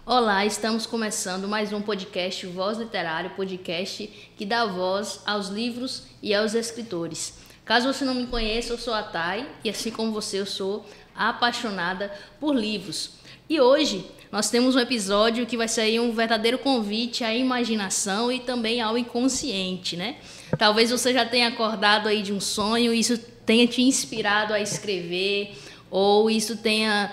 Olá, estamos começando mais um podcast Voz Literária, podcast que dá voz aos livros e aos escritores. Caso você não me conheça, eu sou a Thay e assim como você, eu sou apaixonada por livros. E hoje nós temos um episódio que vai ser um verdadeiro convite à imaginação e também ao inconsciente, né? Talvez você já tenha acordado aí de um sonho e isso tenha te inspirado a escrever, ou isso tenha,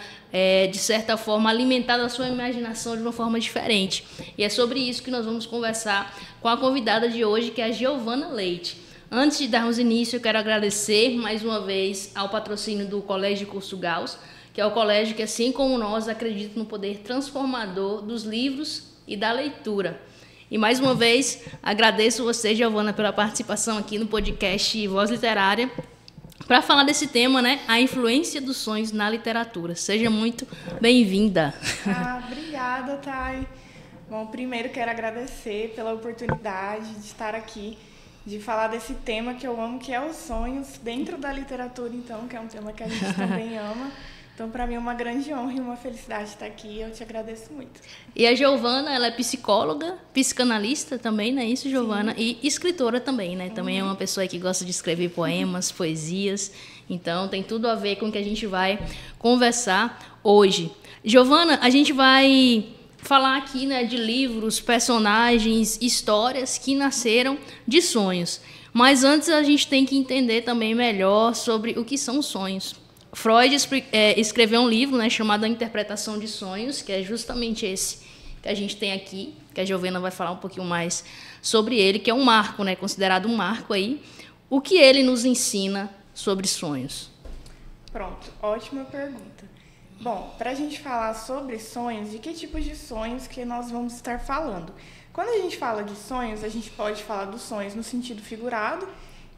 de certa forma, alimentado a sua imaginação de uma forma diferente. E é sobre isso que nós vamos conversar com a convidada de hoje, que é a Giovana Leite. Antes de darmos início, eu quero agradecer mais uma vez ao patrocínio do Colégio Curso Gauss, que é o colégio que, assim como nós, acredita no poder transformador dos livros e da leitura. E mais uma vez, agradeço você, Giovana, pela participação aqui no podcast Voz Literária, para falar desse tema, né? A influência dos sonhos na literatura. Seja muito bem-vinda. Obrigada, Thay. Bom, primeiro quero agradecer pela oportunidade de estar aqui, de falar desse tema que eu amo, que é os sonhos dentro da literatura, então, que é um tema que a gente também ama. Então, para mim é uma grande honra e uma felicidade estar aqui. Eu te agradeço muito. E a Giovana, ela é psicóloga, psicanalista também, não é isso, Giovana? Sim. E escritora também, né? Também é uma pessoa que gosta de escrever poemas, poesias. Então, tem tudo a ver com o que a gente vai conversar hoje. Giovana, a gente vai falar aqui, né, de livros, personagens, histórias que nasceram de sonhos. Mas antes a gente tem que entender também melhor sobre o que são sonhos. Freud escreveu um livro, né, chamado A Interpretação de Sonhos, que é justamente esse que a gente tem aqui, que a Giovana vai falar um pouquinho mais sobre ele, que é um marco, né, considerado um marco aí. O que ele nos ensina sobre sonhos? Pronto, ótima pergunta. Bom, para a gente falar sobre sonhos, de que tipos de sonhos que nós vamos estar falando? Quando a gente fala de sonhos, a gente pode falar dos sonhos no sentido figurado,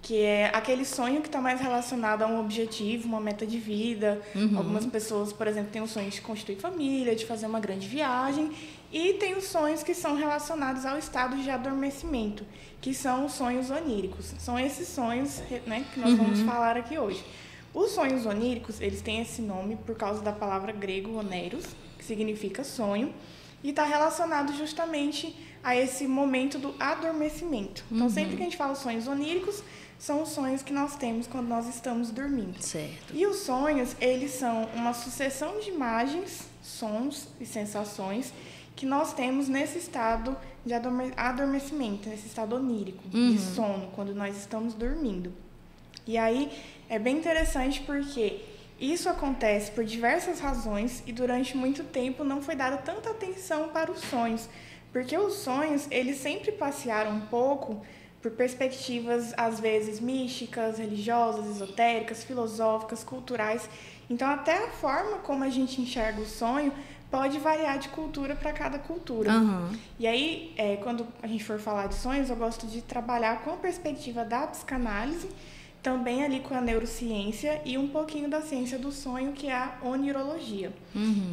que é aquele sonho que está mais relacionado a um objetivo, uma meta de vida. Algumas pessoas, por exemplo, têm o sonho de constituir família, de fazer uma grande viagem, e tem os sonhos que são relacionados ao estado de adormecimento, que são os sonhos oníricos. São esses sonhos, né, que nós vamos falar aqui hoje. Os sonhos oníricos, eles têm esse nome por causa da palavra grego oneros, que significa sonho, e está relacionado justamente a esse momento do adormecimento. Então, sempre que a gente fala sonhos oníricos, são os sonhos que nós temos quando nós estamos dormindo. Certo. E os sonhos, eles são uma sucessão de imagens, sons e sensações que nós temos nesse estado de adormecimento, nesse estado onírico, de sono, quando nós estamos dormindo. E aí, é bem interessante porque isso acontece por diversas razões e durante muito tempo não foi dada tanta atenção para os sonhos, porque os sonhos, eles sempre passearam um pouco por perspectivas, às vezes, místicas, religiosas, esotéricas, filosóficas, culturais. Então, até a forma como a gente enxerga o sonho pode variar de cultura para cada cultura. E aí, quando a gente for falar de sonhos, eu gosto de trabalhar com a perspectiva da psicanálise, também ali com a neurociência e um pouquinho da ciência do sonho, que é a onirologia.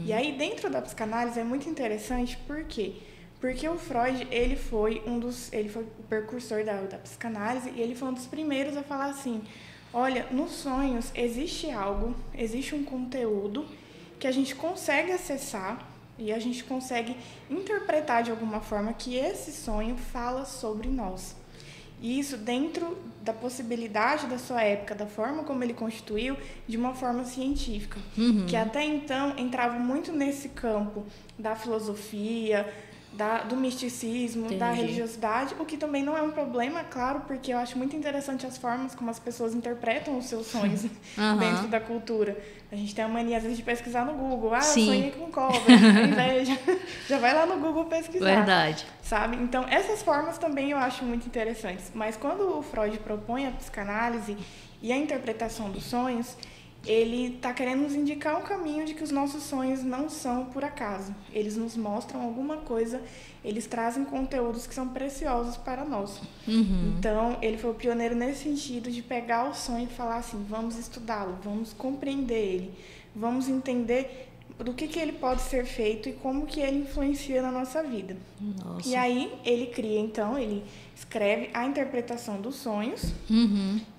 E aí, dentro da psicanálise, é muito interessante, por quê? Porque o Freud, ele foi o precursor da psicanálise e ele foi um dos primeiros a falar assim, olha, nos sonhos existe algo, existe um conteúdo que a gente consegue acessar e a gente consegue interpretar de alguma forma que esse sonho fala sobre nós. E isso dentro da possibilidade da sua época, da forma como ele constituiu, de uma forma científica, que até então entrava muito nesse campo da filosofia, do misticismo, Entendi. Da religiosidade, o que também não é um problema, claro, porque eu acho muito interessante as formas como as pessoas interpretam os seus sonhos dentro da cultura. A gente tem a mania, às vezes, de pesquisar no Google. Eu sonhei com cobra, inveja. Já vai lá no Google pesquisar. Verdade. Sabe? Então, essas formas também eu acho muito interessantes. Mas quando o Freud propõe a psicanálise e a interpretação dos sonhos, ele está querendo nos indicar um caminho de que os nossos sonhos não são por acaso. Eles nos mostram alguma coisa, eles trazem conteúdos que são preciosos para nós. Então, ele foi o pioneiro nesse sentido de pegar o sonho e falar assim, vamos estudá-lo, vamos compreender ele, vamos entender do que ele pode ser feito e como que ele influencia na nossa vida. Nossa. E aí, ele cria, então, ele escreve A Interpretação dos Sonhos,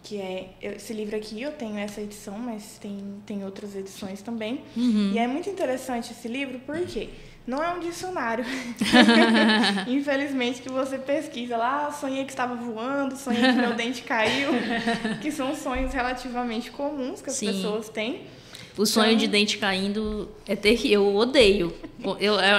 que é esse livro aqui, eu tenho essa edição, mas tem outras edições também. E é muito interessante esse livro, por quê? Não é um dicionário. Infelizmente, que você pesquisa lá, sonhei que estava voando, sonhei que meu dente caiu, que são sonhos relativamente comuns que as pessoas têm. O sonho de dente caindo é terrível, eu odeio.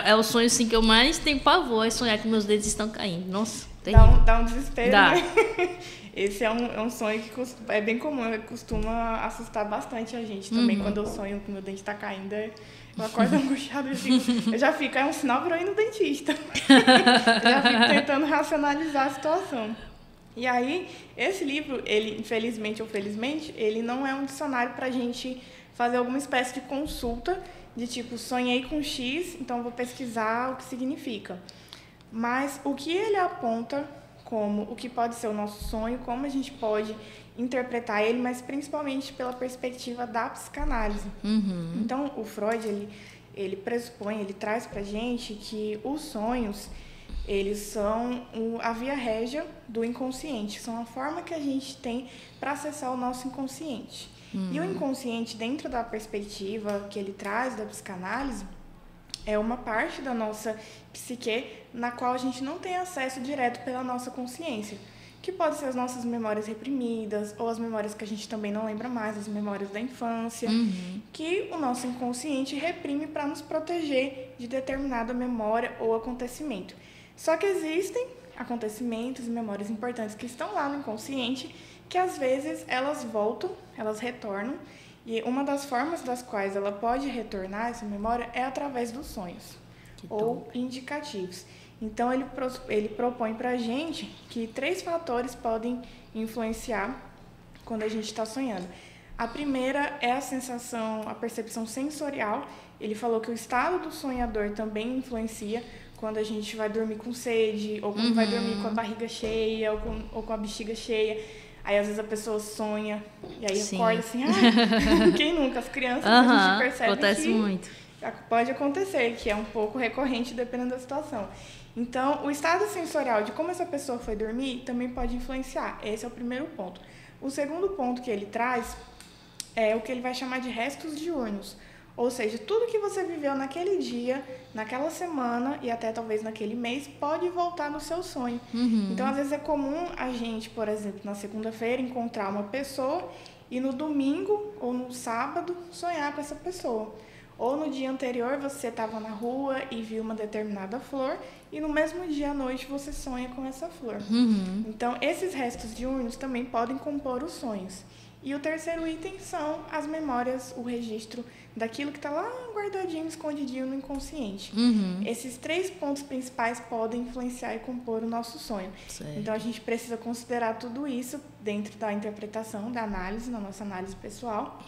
É o sonho assim, que eu mais tenho pavor, é sonhar que meus dentes estão caindo. Nossa, terrível. Dá um desespero, Dá. né? Esse é um sonho que é bem comum, costuma assustar bastante a gente também. Quando eu sonho que meu dente está caindo, eu acordo angustiada, eu já fico, é um sinal para eu ir no dentista. Eu já fico tentando racionalizar a situação. E aí, esse livro, ele, infelizmente ou felizmente, ele não é um dicionário para a gente fazer alguma espécie de consulta, de tipo, sonhei com X, então vou pesquisar o que significa. Mas o que ele aponta como o que pode ser o nosso sonho, como a gente pode interpretar ele, mas principalmente pela perspectiva da psicanálise. Então, o Freud, ele pressupõe, ele traz pra gente que os sonhos, eles são a via régia do inconsciente, são a forma que a gente tem para acessar o nosso inconsciente. E o inconsciente, dentro da perspectiva que ele traz da psicanálise, é uma parte da nossa psique na qual a gente não tem acesso direto pela nossa consciência, que pode ser as nossas memórias reprimidas ou as memórias que a gente também não lembra mais, as memórias da infância, que o nosso inconsciente reprime para nos proteger de determinada memória ou acontecimento. Só que existem acontecimentos e memórias importantes que estão lá no inconsciente que às vezes elas voltam, elas retornam. E uma das formas das quais ela pode retornar essa memória é através dos sonhos ou indicativos. Então, ele propõe para a gente que 3 fatores podem influenciar quando a gente está sonhando. A primeira é a sensação, a percepção sensorial. Ele falou que o estado do sonhador também influencia quando a gente vai dormir com sede, ou quando vai dormir com a barriga cheia, ou com a bexiga cheia. Aí, às vezes, a pessoa sonha, e aí acorda assim, quem nunca? As crianças, a gente percebe acontece que muito. Pode acontecer, que é um pouco recorrente dependendo da situação. Então, o estado sensorial de como essa pessoa foi dormir também pode influenciar. Esse é o primeiro ponto. O segundo ponto que ele traz é o que ele vai chamar de restos diurnos. Ou seja, tudo que você viveu naquele dia, naquela semana e até talvez naquele mês, pode voltar no seu sonho. Então, às vezes é comum a gente, por exemplo, na segunda-feira, encontrar uma pessoa e no domingo ou no sábado sonhar com essa pessoa. Ou no dia anterior você estava na rua e viu uma determinada flor e no mesmo dia à noite você sonha com essa flor. Então, esses restos diurnos também podem compor os sonhos. E o terceiro item são as memórias, o registro daquilo que está lá guardadinho, escondidinho no inconsciente. Esses 3 pontos principais podem influenciar e compor o nosso sonho. Certo. Então, a gente precisa considerar tudo isso dentro da interpretação, da análise, na nossa análise pessoal,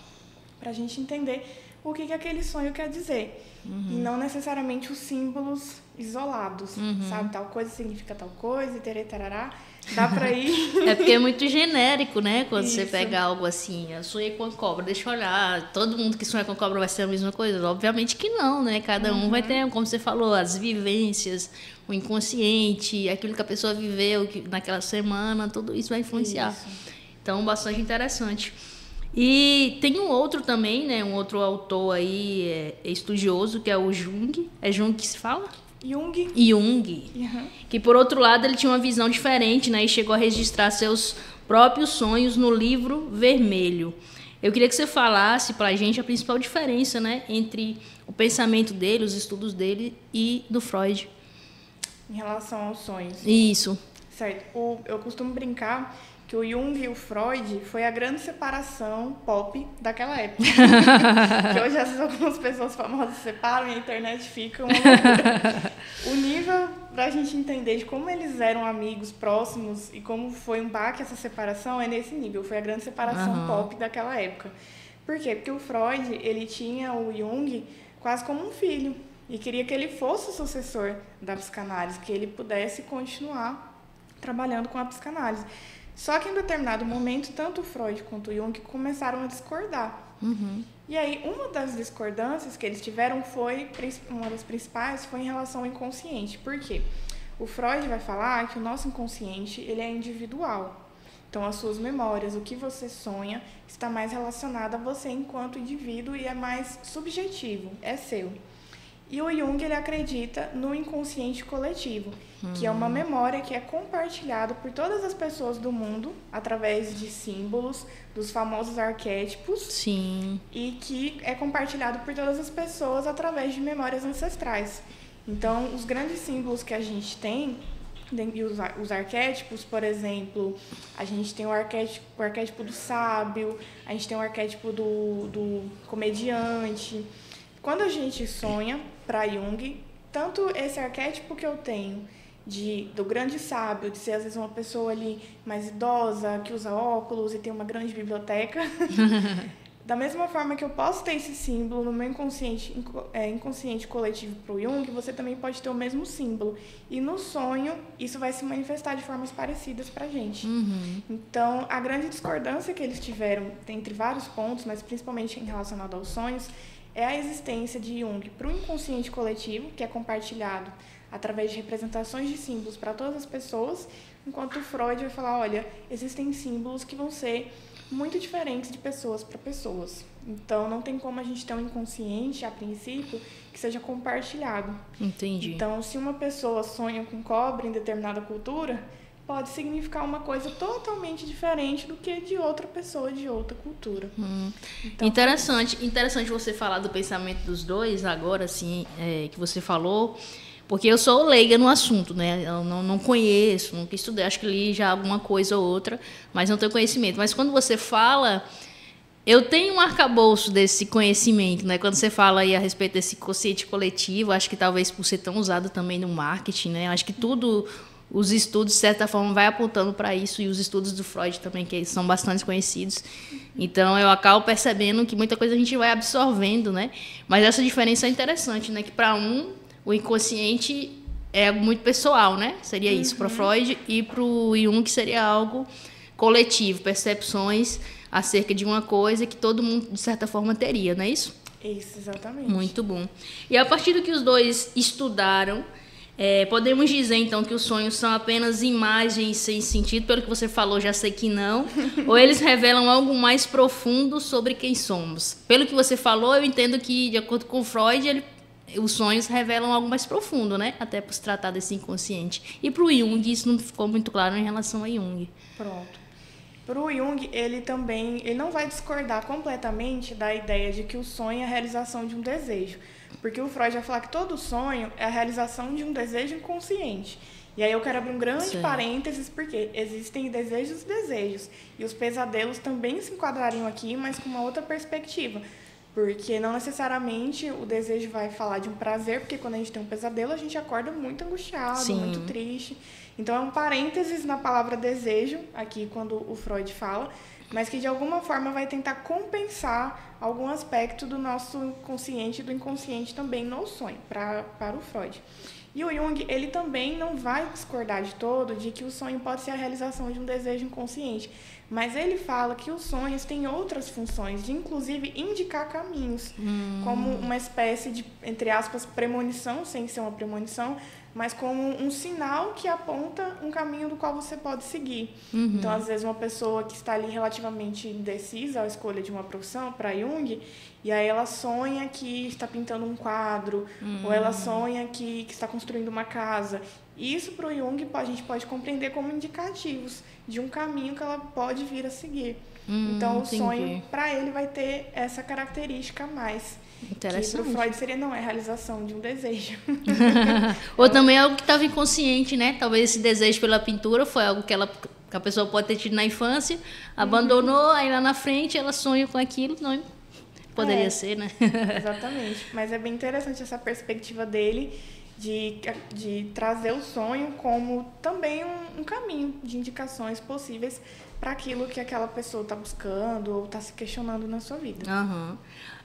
para a gente entender o que aquele sonho quer dizer. E não necessariamente os símbolos isolados, sabe? Tal coisa significa tal coisa, e tererará. Dá pra ir. É porque é muito genérico, né? Quando Isso. você pega algo assim, eu sonhei com a cobra, deixa eu olhar. Todo mundo que sonha com a cobra vai ser a mesma coisa? Obviamente que não, né? Cada um vai ter, como você falou, as vivências, o inconsciente, aquilo que a pessoa viveu naquela semana, tudo isso vai influenciar. Isso. Então, bastante interessante. E tem um outro também, né? Um outro autor aí estudioso, que é o Jung. É Jung que se fala? Jung. Que, por outro lado, ele tinha uma visão diferente, né? E chegou a registrar seus próprios sonhos no livro Vermelho. Eu queria que você falasse pra gente a principal diferença, né? Entre o pensamento dele, os estudos dele e do Freud. Em relação aos sonhos. Isso. Certo. Eu costumo brincar que o Jung e o Freud foi a grande separação pop daquela época. Que hoje, às vezes, algumas pessoas famosas se separam e a internet fica uma loucura. O nível pra gente entender de como eles eram amigos próximos e como foi um baque essa separação é nesse nível. Foi a grande separação pop daquela época. Por quê? Porque o Freud, ele tinha o Jung quase como um filho e queria que ele fosse o sucessor da psicanálise, que ele pudesse continuar trabalhando com a psicanálise. Só que em determinado momento, tanto o Freud quanto o Jung começaram a discordar. E aí, uma das discordâncias que eles tiveram uma das principais, foi em relação ao inconsciente. Por quê? O Freud vai falar que o nosso inconsciente, ele é individual. Então, as suas memórias, o que você sonha, está mais relacionado a você enquanto indivíduo e é mais subjetivo, é seu. E o Jung, ele acredita no inconsciente coletivo, que é uma memória que é compartilhada por todas as pessoas do mundo através de símbolos, dos famosos arquétipos. Sim. E que é compartilhado por todas as pessoas através de memórias ancestrais. Então, os grandes símbolos que a gente tem, e os arquétipos, por exemplo, a gente tem o arquétipo do sábio, a gente tem o arquétipo do comediante. Quando a gente sonha, para Jung, tanto esse arquétipo que eu tenho do grande sábio, de ser às vezes uma pessoa ali mais idosa, que usa óculos e tem uma grande biblioteca, da mesma forma que eu posso ter esse símbolo no meu inconsciente coletivo para o Jung, você também pode ter o mesmo símbolo. E no sonho, isso vai se manifestar de formas parecidas para a gente. Então, a grande discordância que eles tiveram, entre vários pontos, mas principalmente relacionado aos sonhos, é a existência de Jung para o inconsciente coletivo, que é compartilhado através de representações de símbolos para todas as pessoas, enquanto o Freud vai falar, olha, existem símbolos que vão ser muito diferentes de pessoas para pessoas. Então, não tem como a gente ter um inconsciente, a princípio, que seja compartilhado. Entendi. Então, se uma pessoa sonha com cobre em determinada cultura, pode significar uma coisa totalmente diferente do que de outra pessoa de outra cultura. Então, interessante você falar do pensamento dos dois agora, assim, que você falou, porque eu sou leiga no assunto, né? Eu não conheço, nunca estudei, acho que li já alguma coisa ou outra, mas não tenho conhecimento. Mas quando você fala, eu tenho um arcabouço desse conhecimento, né? Quando você fala aí a respeito desse consciente coletivo, acho que talvez por ser tão usado também no marketing, né? Acho que tudo, os estudos, de certa forma, vai apontando para isso, e os estudos do Freud também, que são bastante conhecidos. Então, eu acabo percebendo que muita coisa a gente vai absorvendo, né? Mas essa diferença é interessante, né? Que para o inconsciente é muito pessoal, né? Seria isso para Freud, e para o Jung seria algo coletivo, percepções acerca de uma coisa que todo mundo, de certa forma, teria, não é isso? Isso, exatamente. Muito bom. E a partir do que os dois estudaram, podemos dizer, então, que os sonhos são apenas imagens sem sentido, pelo que você falou, já sei que não, ou eles revelam algo mais profundo sobre quem somos? Pelo que você falou, eu entendo que, de acordo com Freud, os sonhos revelam algo mais profundo, né? Até por se tratar desse inconsciente. E para o Jung, isso não ficou muito claro em relação a Jung. Pronto. Para o Jung, ele não vai discordar completamente da ideia de que o sonho é a realização de um desejo. Porque o Freud vai falar que todo sonho é a realização de um desejo inconsciente. E aí eu quero abrir um grande parênteses, porque existem desejos e desejos. E os pesadelos também se enquadrariam aqui, mas com uma outra perspectiva. Porque não necessariamente o desejo vai falar de um prazer, porque quando a gente tem um pesadelo, a gente acorda muito angustiado, muito triste. Então, é um parênteses na palavra desejo, aqui quando o Freud fala, mas que de alguma forma vai tentar compensar algum aspecto do nosso consciente e do inconsciente também no sonho, para o Freud. E o Jung, ele também não vai discordar de todo de que o sonho pode ser a realização de um desejo inconsciente, mas ele fala que os sonhos têm outras funções, de inclusive indicar caminhos, como uma espécie de, entre aspas, premonição, sem ser uma premonição, mas como um sinal que aponta um caminho do qual você pode seguir. Então, às vezes, uma pessoa que está ali relativamente indecisa à escolha de uma profissão, para Jung, e aí ela sonha que está pintando um quadro, ou ela sonha que está construindo uma casa. E isso, para o Jung, a gente pode compreender como indicativos de um caminho que ela pode vir a seguir. Então, o sonho, para ele, vai ter essa característica a mais. Interessante. Que para o Freud seria, não, é a realização de um desejo. Ou também algo que estava inconsciente, né? Talvez esse desejo pela pintura foi algo que a pessoa pode ter tido na infância, abandonou, aí lá na frente ela sonha com aquilo, não poderia ser, né? Exatamente. Mas é bem interessante essa perspectiva dele de trazer o sonho como também um caminho de indicações possíveis para aquilo que aquela pessoa está buscando ou está se questionando na sua vida.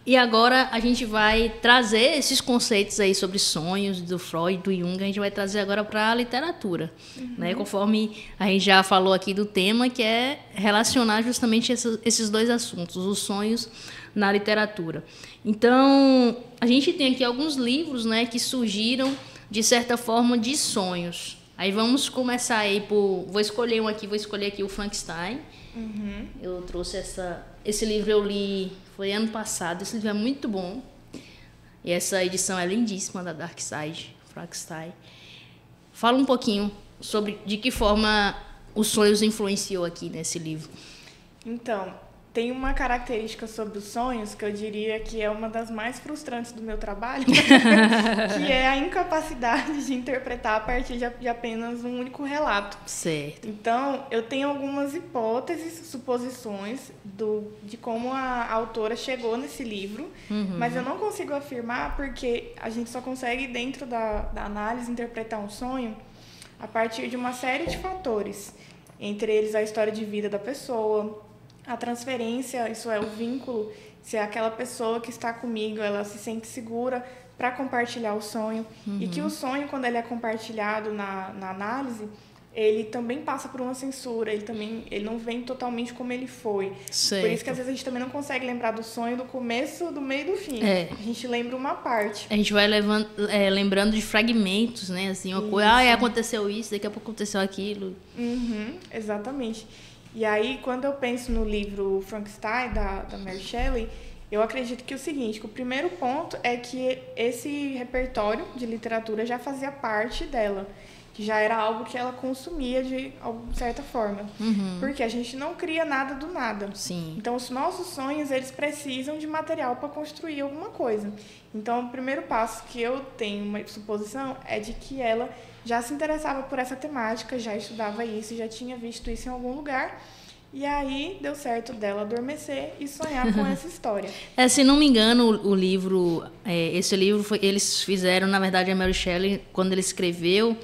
E agora a gente vai trazer esses conceitos aí sobre sonhos do Freud, do Jung, a gente vai trazer agora para a literatura, né? Conforme a gente já falou aqui do tema, que é relacionar justamente esses dois assuntos, os sonhos na literatura. Então, a gente tem aqui alguns livros, né, que surgiram, de certa forma, de sonhos. Aí vamos começar aí vou escolher aqui o Frankenstein. Eu trouxe esse livro, eu li, foi ano passado, esse livro é muito bom. E essa edição é lindíssima da Darkside, Frankenstein. Fala um pouquinho sobre de que forma os sonhos influenciou aqui nesse livro. Então, tem uma característica sobre os sonhos que eu diria que é uma das mais frustrantes do meu trabalho, que é a incapacidade de interpretar a partir de apenas um único relato. Certo. Então, eu tenho algumas hipóteses, suposições de como a autora chegou nesse livro, mas eu não consigo afirmar porque a gente só consegue, dentro da análise, interpretar um sonho a partir de uma série de fatores, entre eles a história de vida da pessoa, a transferência, isso é, o vínculo, se é aquela pessoa que está comigo, ela se sente segura para compartilhar o sonho. E que o sonho, quando ele é compartilhado na análise, ele também passa por uma censura, ele não vem totalmente como ele foi. Certo. Por isso que às vezes a gente também não consegue lembrar do sonho do começo, do meio e do fim. A gente lembra uma parte. A gente vai lembrando de fragmentos, né? Assim, uma coisa, aconteceu isso, daqui a pouco aconteceu aquilo. Exatamente. E aí, quando eu penso no livro Frankenstein, da Mary Shelley, eu acredito que o seguinte, que o primeiro ponto é que esse repertório de literatura já fazia parte dela, que já era algo que ela consumia de certa forma. Porque a gente não cria nada do nada. Sim. Então, os nossos sonhos, eles precisam de material para construir alguma coisa. Então, o primeiro passo que eu tenho uma suposição é de que ela já se interessava por essa temática, já estudava isso, já tinha visto isso em algum lugar. E aí deu certo dela adormecer e sonhar com essa história. Se não me engano, o livro, esse livro, eles fizeram, na verdade, a Mary Shelley, quando ele escreveu,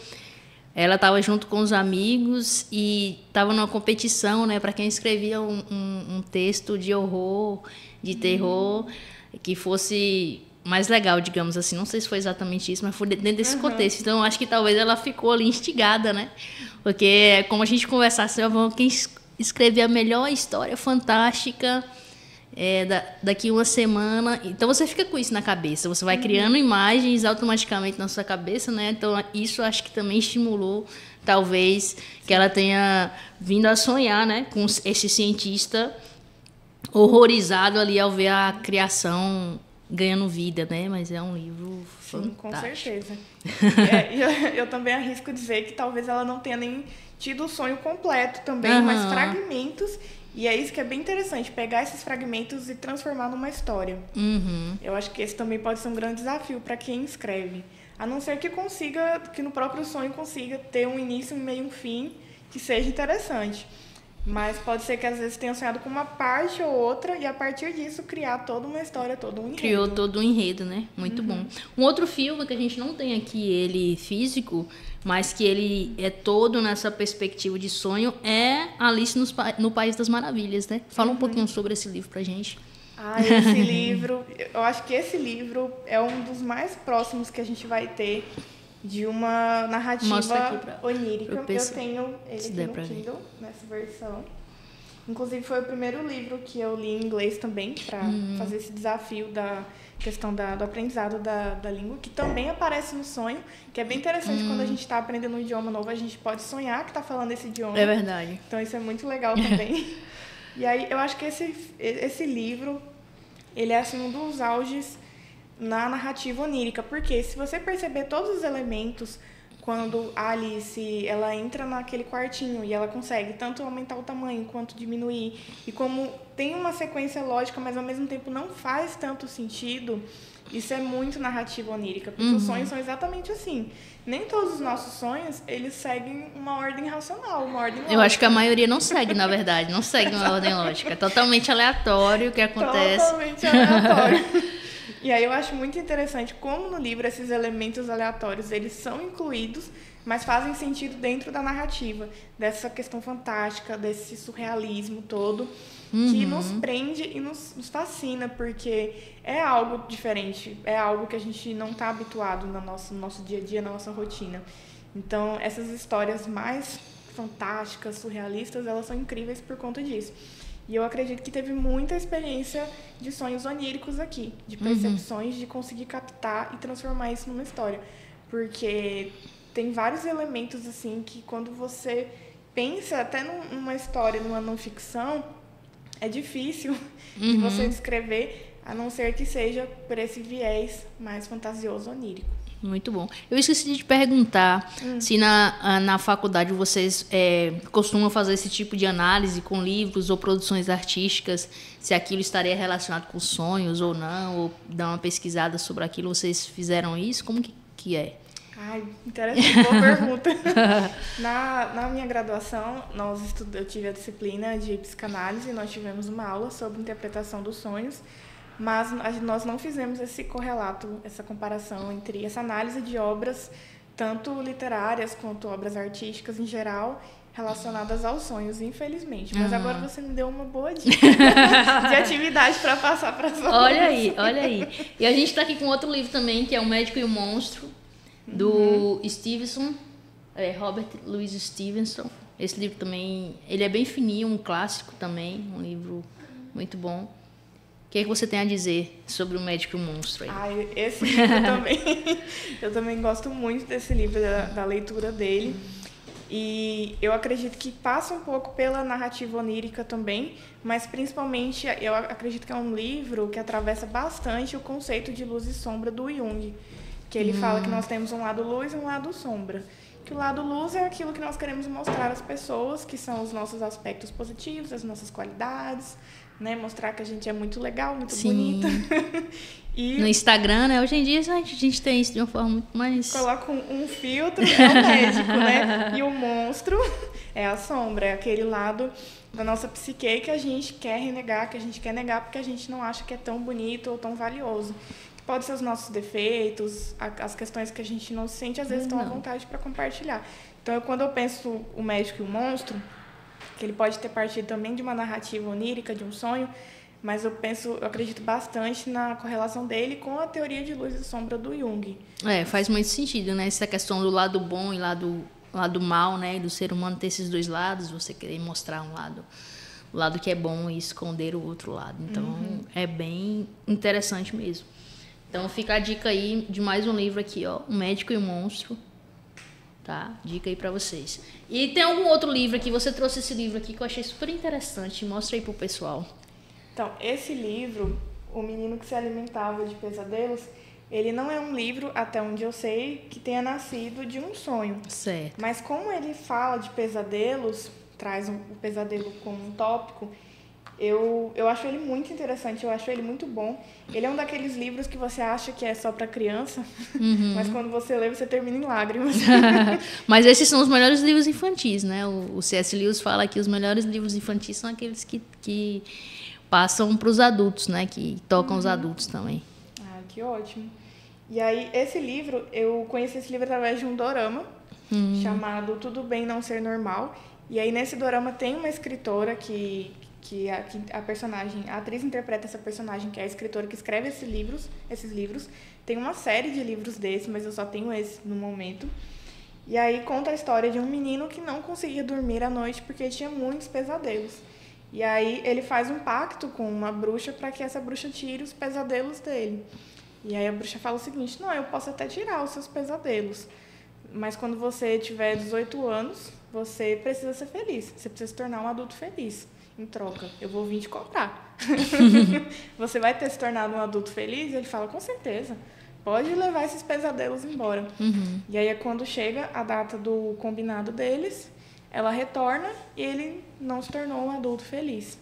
ela estava junto com os amigos e estava numa competição, né, para quem escrevia um texto de horror, de terror, que fosse mais legal, digamos assim. Não sei se foi exatamente isso, mas foi dentro desse contexto. Então, acho que talvez ela ficou ali instigada, né? Porque, como a gente conversasse, quem escrever a melhor história fantástica daqui uma semana. Então, você fica com isso na cabeça. Você vai criando imagens automaticamente na sua cabeça, né? Então, isso acho que também estimulou, talvez, que ela tenha vindo a sonhar, né? Com esse cientista horrorizado ali ao ver a criação ganhando vida, né? Mas é um livro fantástico. Com certeza. Eu também arrisco dizer que talvez ela não tenha nem tido o sonho completo também, mas fragmentos. E é isso que é bem interessante, pegar esses fragmentos e transformar numa história. Eu acho que esse também pode ser um grande desafio para quem escreve. A não ser que no próprio sonho consiga ter um início, um meio e um fim que seja interessante. Mas pode ser que às vezes tenha sonhado com uma parte ou outra e a partir disso criar toda uma história, todo um enredo. Criou todo um enredo, né? Muito bom. Um outro filme que a gente não tem aqui, ele físico, mas que ele é todo nessa perspectiva de sonho, é Alice no País das Maravilhas, né? Fala um pouquinho sobre esse livro pra gente. Esse livro, eu acho que esse livro é um dos mais próximos que a gente vai ter de uma narrativa onírica. Eu tenho ele aqui no Kindle, nessa versão. Inclusive, foi o primeiro livro que eu li em inglês também, para fazer esse desafio da questão do aprendizado da língua, que também aparece no sonho, que é bem interessante quando a gente está aprendendo um idioma novo, a gente pode sonhar que está falando esse idioma. É verdade. Então, isso é muito legal também. E aí, eu acho que esse livro, ele é assim, um dos auges na narrativa onírica, porque se você perceber todos os elementos, quando a Alice ela entra naquele quartinho e ela consegue tanto aumentar o tamanho quanto diminuir, e como tem uma sequência lógica, mas ao mesmo tempo não faz tanto sentido, isso é muito narrativa onírica, porque os sonhos são exatamente assim. Nem todos os nossos sonhos, eles seguem uma ordem racional, uma ordem lógica. Eu acho que a maioria não segue, na verdade, não segue uma ordem lógica. É totalmente aleatório o que acontece. Totalmente aleatório. E aí eu acho muito interessante como no livro esses elementos aleatórios, eles são incluídos, mas fazem sentido dentro da narrativa, dessa questão fantástica, desse surrealismo todo, que nos prende e nos fascina, porque é algo diferente, é algo que a gente não está habituado no nosso dia a dia, na nossa rotina. Então, essas histórias mais fantásticas, surrealistas, elas são incríveis por conta disso. E eu acredito que teve muita experiência de sonhos oníricos aqui, de percepções, de conseguir captar e transformar isso numa história. Porque tem vários elementos assim que quando você pensa até numa história, numa não ficção, é difícil de você descrever, a não ser que seja por esse viés mais fantasioso, onírico. Muito bom. Eu esqueci de te perguntar se na faculdade vocês costumam fazer esse tipo de análise com livros ou produções artísticas, se aquilo estaria relacionado com sonhos ou não, ou dar uma pesquisada sobre aquilo. Vocês fizeram isso? Como que é? Ai, interessante, boa pergunta. Na minha graduação, eu tive a disciplina de psicanálise, nós tivemos uma aula sobre interpretação dos sonhos, mas nós não fizemos esse correlato, essa comparação entre essa análise de obras, tanto literárias quanto obras artísticas em geral, relacionadas aos sonhos, infelizmente. Mas agora você me deu uma boa dica de atividade para passar para as outras. Olha aí. E a gente está aqui com outro livro também, que é O Médico e o Monstro, do Stevenson, Robert Louis Stevenson. Esse livro também, ele é bem fininho, um clássico também, um livro muito bom. O que é que você tem a dizer sobre O Médico e o Monstro aí? Esse livro também, eu também gosto muito desse livro, da leitura dele. E eu acredito que passa um pouco pela narrativa onírica também, mas principalmente eu acredito que é um livro que atravessa bastante o conceito de luz e sombra do Jung, que ele fala que nós temos um lado luz e um lado sombra. Que o lado luz é aquilo que nós queremos mostrar às pessoas, que são os nossos aspectos positivos, as nossas qualidades, né? Mostrar que a gente é muito legal, muito bonita. E no Instagram, né? Hoje em dia a gente tem isso de uma forma muito mais... Coloca um filtro, é o médico, né? E o monstro é a sombra, é aquele lado da nossa psique que a gente quer renegar, que a gente quer negar porque a gente não acha que é tão bonito ou tão valioso. Pode ser os nossos defeitos, as questões que a gente não sente, às vezes estão à vontade para compartilhar. Então, quando eu penso o médico e o monstro, que ele pode ter partido também de uma narrativa onírica, de um sonho, mas eu acredito bastante na correlação dele com a teoria de luz e sombra do Jung. Faz muito sentido, né? Essa questão do lado bom e lado mal, né? Do ser humano ter esses dois lados, você querer mostrar o lado que é bom e esconder o outro lado. Então, é bem interessante mesmo. Então, fica a dica aí de mais um livro aqui, ó, O Médico e o Monstro, tá? Dica aí pra vocês. E tem algum outro livro aqui, você trouxe esse livro aqui que eu achei super interessante, mostra aí pro pessoal. Então, esse livro, O Menino que se Alimentava de Pesadelos, ele não é um livro, até onde eu sei, que tenha nascido de um sonho. Certo. Mas como ele fala de pesadelos, traz o pesadelo como um tópico, eu acho ele muito interessante, eu acho ele muito bom. Ele é um daqueles livros que você acha que é só para criança, mas quando você lê, você termina em lágrimas. Mas esses são os melhores livros infantis, né? O C.S. Lewis fala que os melhores livros infantis são aqueles que passam para os adultos, né? Que tocam os adultos também. Ah, que ótimo. E aí, eu conheci esse livro através de um dorama, chamado Tudo Bem Não Ser Normal. E aí, nesse dorama, tem uma escritora que a atriz interpreta essa personagem, que é a escritora que escreve esses livros. Tem uma série de livros desses, mas eu só tenho esse no momento. E aí conta a história de um menino que não conseguia dormir à noite porque tinha muitos pesadelos. E aí ele faz um pacto com uma bruxa para que essa bruxa tire os pesadelos dele. E aí a bruxa fala o seguinte: não, eu posso até tirar os seus pesadelos, mas quando você tiver 18 anos, você precisa ser feliz. Você precisa se tornar um adulto feliz. Em troca, eu vou vir te cobrar. Você vai ter se tornado um adulto feliz? E ele fala, com certeza. Pode levar esses pesadelos embora. E aí, quando chega a data do combinado deles, ela retorna e ele não se tornou um adulto feliz.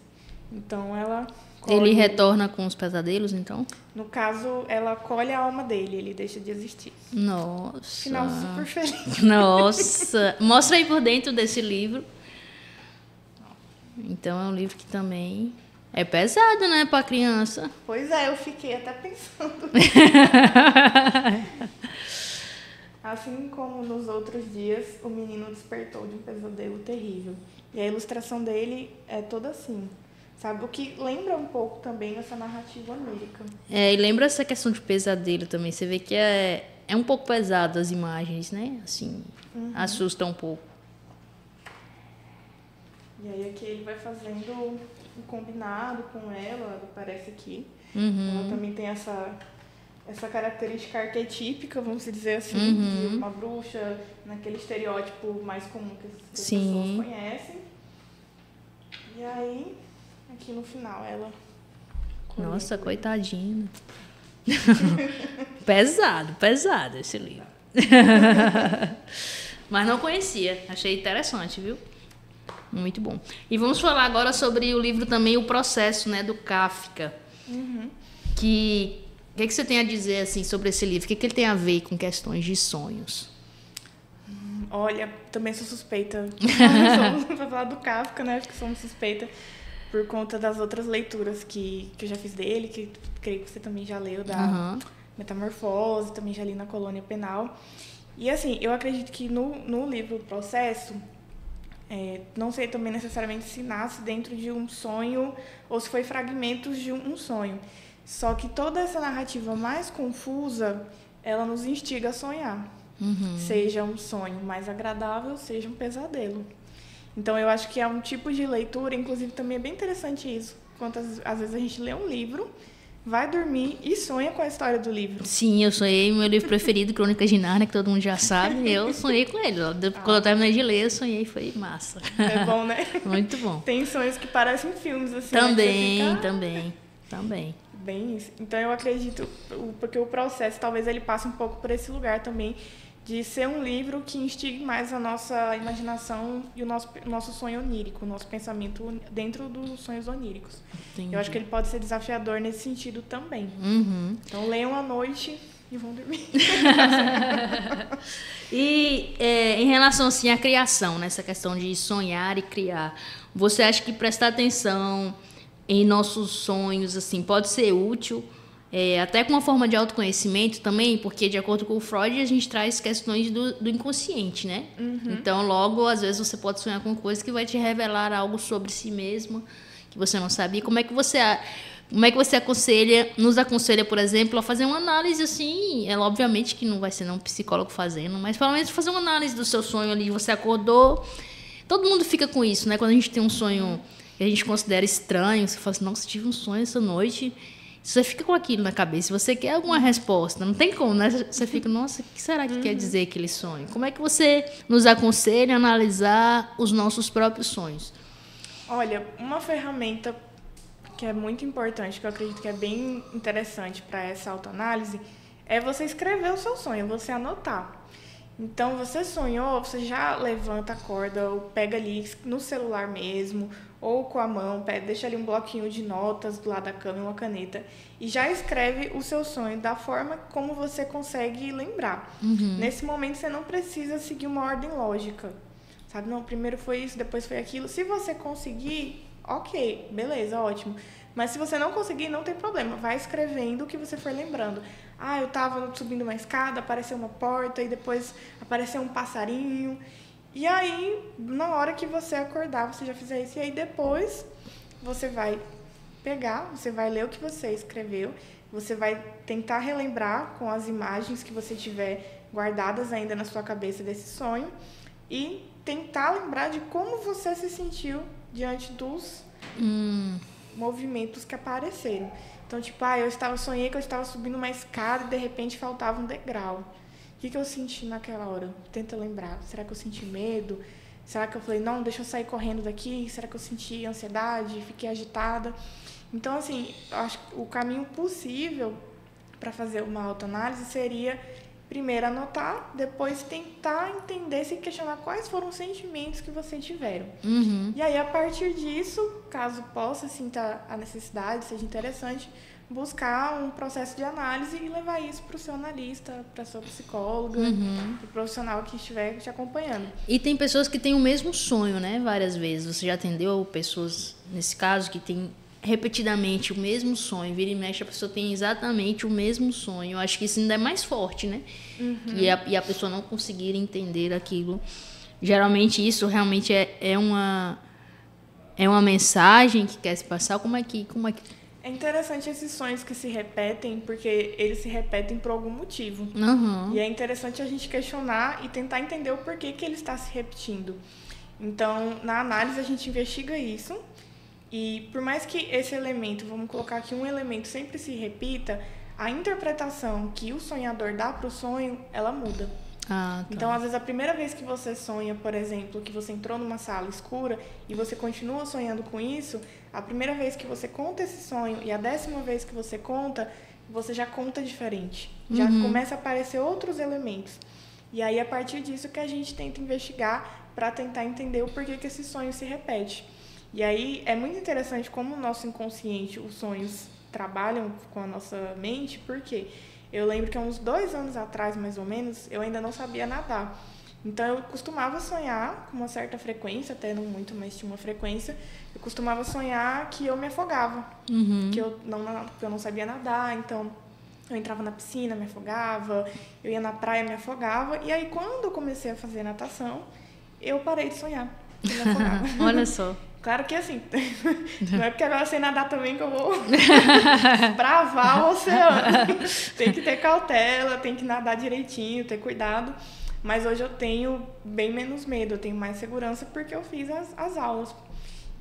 Então, ela... Ele retorna com os pesadelos, então? No caso, ela colhe a alma dele, ele deixa de existir. Nossa. Final super feliz. Nossa. Mostra aí por dentro desse livro. Então, é um livro que também é pesado, né, para criança. Pois é, eu fiquei até pensando. Assim como nos outros dias, o menino despertou de um pesadelo terrível. E a ilustração dele é toda assim, sabe? O que lembra um pouco também essa narrativa onírica. E lembra essa questão de pesadelo também. Você vê que é um pouco pesado as imagens, né? Assim, assusta um pouco. E aí aqui ele vai fazendo um combinado com ela, parece aqui. Ela também tem essa característica arquetípica, vamos dizer assim, de uma bruxa, naquele estereótipo mais comum que as pessoas conhecem. E aí, aqui no final, ela Nossa, coitadinho. Pesado esse livro. Mas não conhecia, achei interessante, viu? Muito bom. E vamos falar agora sobre o livro também, O Processo, né, do Kafka. O que você tem a dizer assim, sobre esse livro? O que ele tem a ver com questões de sonhos? Olha, também sou suspeita para falar do Kafka, né? Acho que sou suspeita por conta das outras leituras que eu já fiz dele, que creio que você também já leu, da Metamorfose, também já li na Colônia Penal. E assim, eu acredito que no livro O Processo, não sei também necessariamente se nasce dentro de um sonho ou se foi fragmentos de um sonho. Só que toda essa narrativa mais confusa, ela nos instiga a sonhar. Seja um sonho mais agradável, seja um pesadelo. Então, eu acho que é um tipo de leitura, inclusive também é bem interessante isso. Às vezes a gente lê um livro, vai dormir e sonha com a história do livro. Sim, eu sonhei, meu livro preferido, Crônicas de Nárnia, que todo mundo já sabe, eu sonhei com ele. Quando eu terminei de ler, eu sonhei, foi massa. É bom, né? Muito bom. Tem sonhos que parecem filmes, assim. Também, né? também. Bem isso. Então, eu acredito, porque o processo, talvez ele passe um pouco por esse lugar também, de ser um livro que instigue mais a nossa imaginação e o nosso sonho onírico, o nosso pensamento dentro dos sonhos oníricos. Entendi. Eu acho que ele pode ser desafiador nesse sentido também. Então, leiam à noite e vão dormir. E em relação assim, à criação, nessa questão de sonhar e criar, você acha que prestar atenção em nossos sonhos assim, pode ser útil? Até com uma forma de autoconhecimento também, porque de acordo com o Freud a gente traz questões do inconsciente, né? Então logo às vezes você pode sonhar com coisas que vai te revelar algo sobre si mesmo que você não sabia. Como é que você nos aconselha, por exemplo, a fazer uma análise assim? Obviamente que não vai ser um psicólogo fazendo, mas pelo menos fazer uma análise do seu sonho ali. Você acordou, todo mundo fica com isso, né? Quando a gente tem um sonho que a gente considera estranho, você fala assim, nossa, tive um sonho essa noite. Você fica com aquilo na cabeça, você quer alguma resposta, não tem como, né? Você fica, nossa, o que será que quer dizer aquele sonho? Como é que você nos aconselha a analisar os nossos próprios sonhos? Olha, uma ferramenta que é muito importante, que eu acredito que é bem interessante para essa autoanálise, é você escrever o seu sonho, você anotar. Então, você sonhou, você já levanta, acorda, ou pega ali no celular mesmo, ou com a mão, deixa ali um bloquinho de notas do lado da cama e uma caneta, e já escreve o seu sonho da forma como você consegue lembrar. Nesse momento, você não precisa seguir uma ordem lógica, sabe? Não, primeiro foi isso, depois foi aquilo. Se você conseguir, ok, beleza, ótimo. Mas se você não conseguir, não tem problema. Vai escrevendo o que você for lembrando. Eu estava subindo uma escada, apareceu uma porta, e depois apareceu um passarinho. E aí, na hora que você acordar, você já fizer isso. E aí, depois, você vai pegar, você vai ler o que você escreveu. Você vai tentar relembrar com as imagens que você tiver guardadas ainda na sua cabeça desse sonho. E tentar lembrar de como você se sentiu diante dos movimentos que apareceram. Então, tipo, sonhei que eu estava subindo uma escada e de repente faltava um degrau. O que eu senti naquela hora? Tenta lembrar. Será que eu senti medo? Será que eu falei, não, deixa eu sair correndo daqui? Será que eu senti ansiedade? Fiquei agitada? Então, assim, eu acho que o caminho possível para fazer uma autoanálise seria primeiro anotar, depois tentar entender, se questionar quais foram os sentimentos que você tiveram. E aí, a partir disso, caso possa, sinta a necessidade, seja interessante, buscar um processo de análise e levar isso para o seu analista, para a sua psicóloga, para o profissional que estiver te acompanhando. E tem pessoas que têm o mesmo sonho, né? Várias vezes. Você já atendeu pessoas, nesse caso, que têm repetidamente o mesmo sonho, vira e mexe, a pessoa tem exatamente o mesmo sonho. Eu acho que isso ainda é mais forte, né? E a pessoa não conseguir entender aquilo. Geralmente isso realmente é uma mensagem que quer se passar. Como é que... É interessante esses sonhos que se repetem, porque eles se repetem por algum motivo. E é interessante a gente questionar e tentar entender o porquê que ele está se repetindo. Então, na análise, a gente investiga isso. E por mais que esse elemento, vamos colocar aqui um elemento, sempre se repita, a interpretação que o sonhador dá para o sonho, ela muda. Ah, tá. Então, às vezes, a primeira vez que você sonha, por exemplo, que você entrou numa sala escura e você continua sonhando com isso, a primeira vez que você conta esse sonho e a 10ª vez que você conta, você já conta diferente. Já começa a aparecer outros elementos. E aí, a partir disso que a gente tenta investigar para tentar entender o porquê que esse sonho se repete. E aí, é muito interessante como o nosso inconsciente, os sonhos trabalham com a nossa mente, porque eu lembro que há uns 2 anos atrás, mais ou menos, eu ainda não sabia nadar. Então, eu costumava sonhar com uma certa frequência, até não muito, mas tinha uma frequência. Eu costumava sonhar que eu me afogava, que eu não sabia nadar, então eu entrava na piscina, me afogava, eu ia na praia, me afogava. E aí, quando eu comecei a fazer natação, eu parei de sonhar que eu me afogava. Olha só. Claro que assim, não é porque agora eu sei nadar também que eu vou bravar o oceano. Tem que ter cautela, tem que nadar direitinho, ter cuidado. Mas hoje eu tenho bem menos medo, eu tenho mais segurança porque eu fiz as aulas.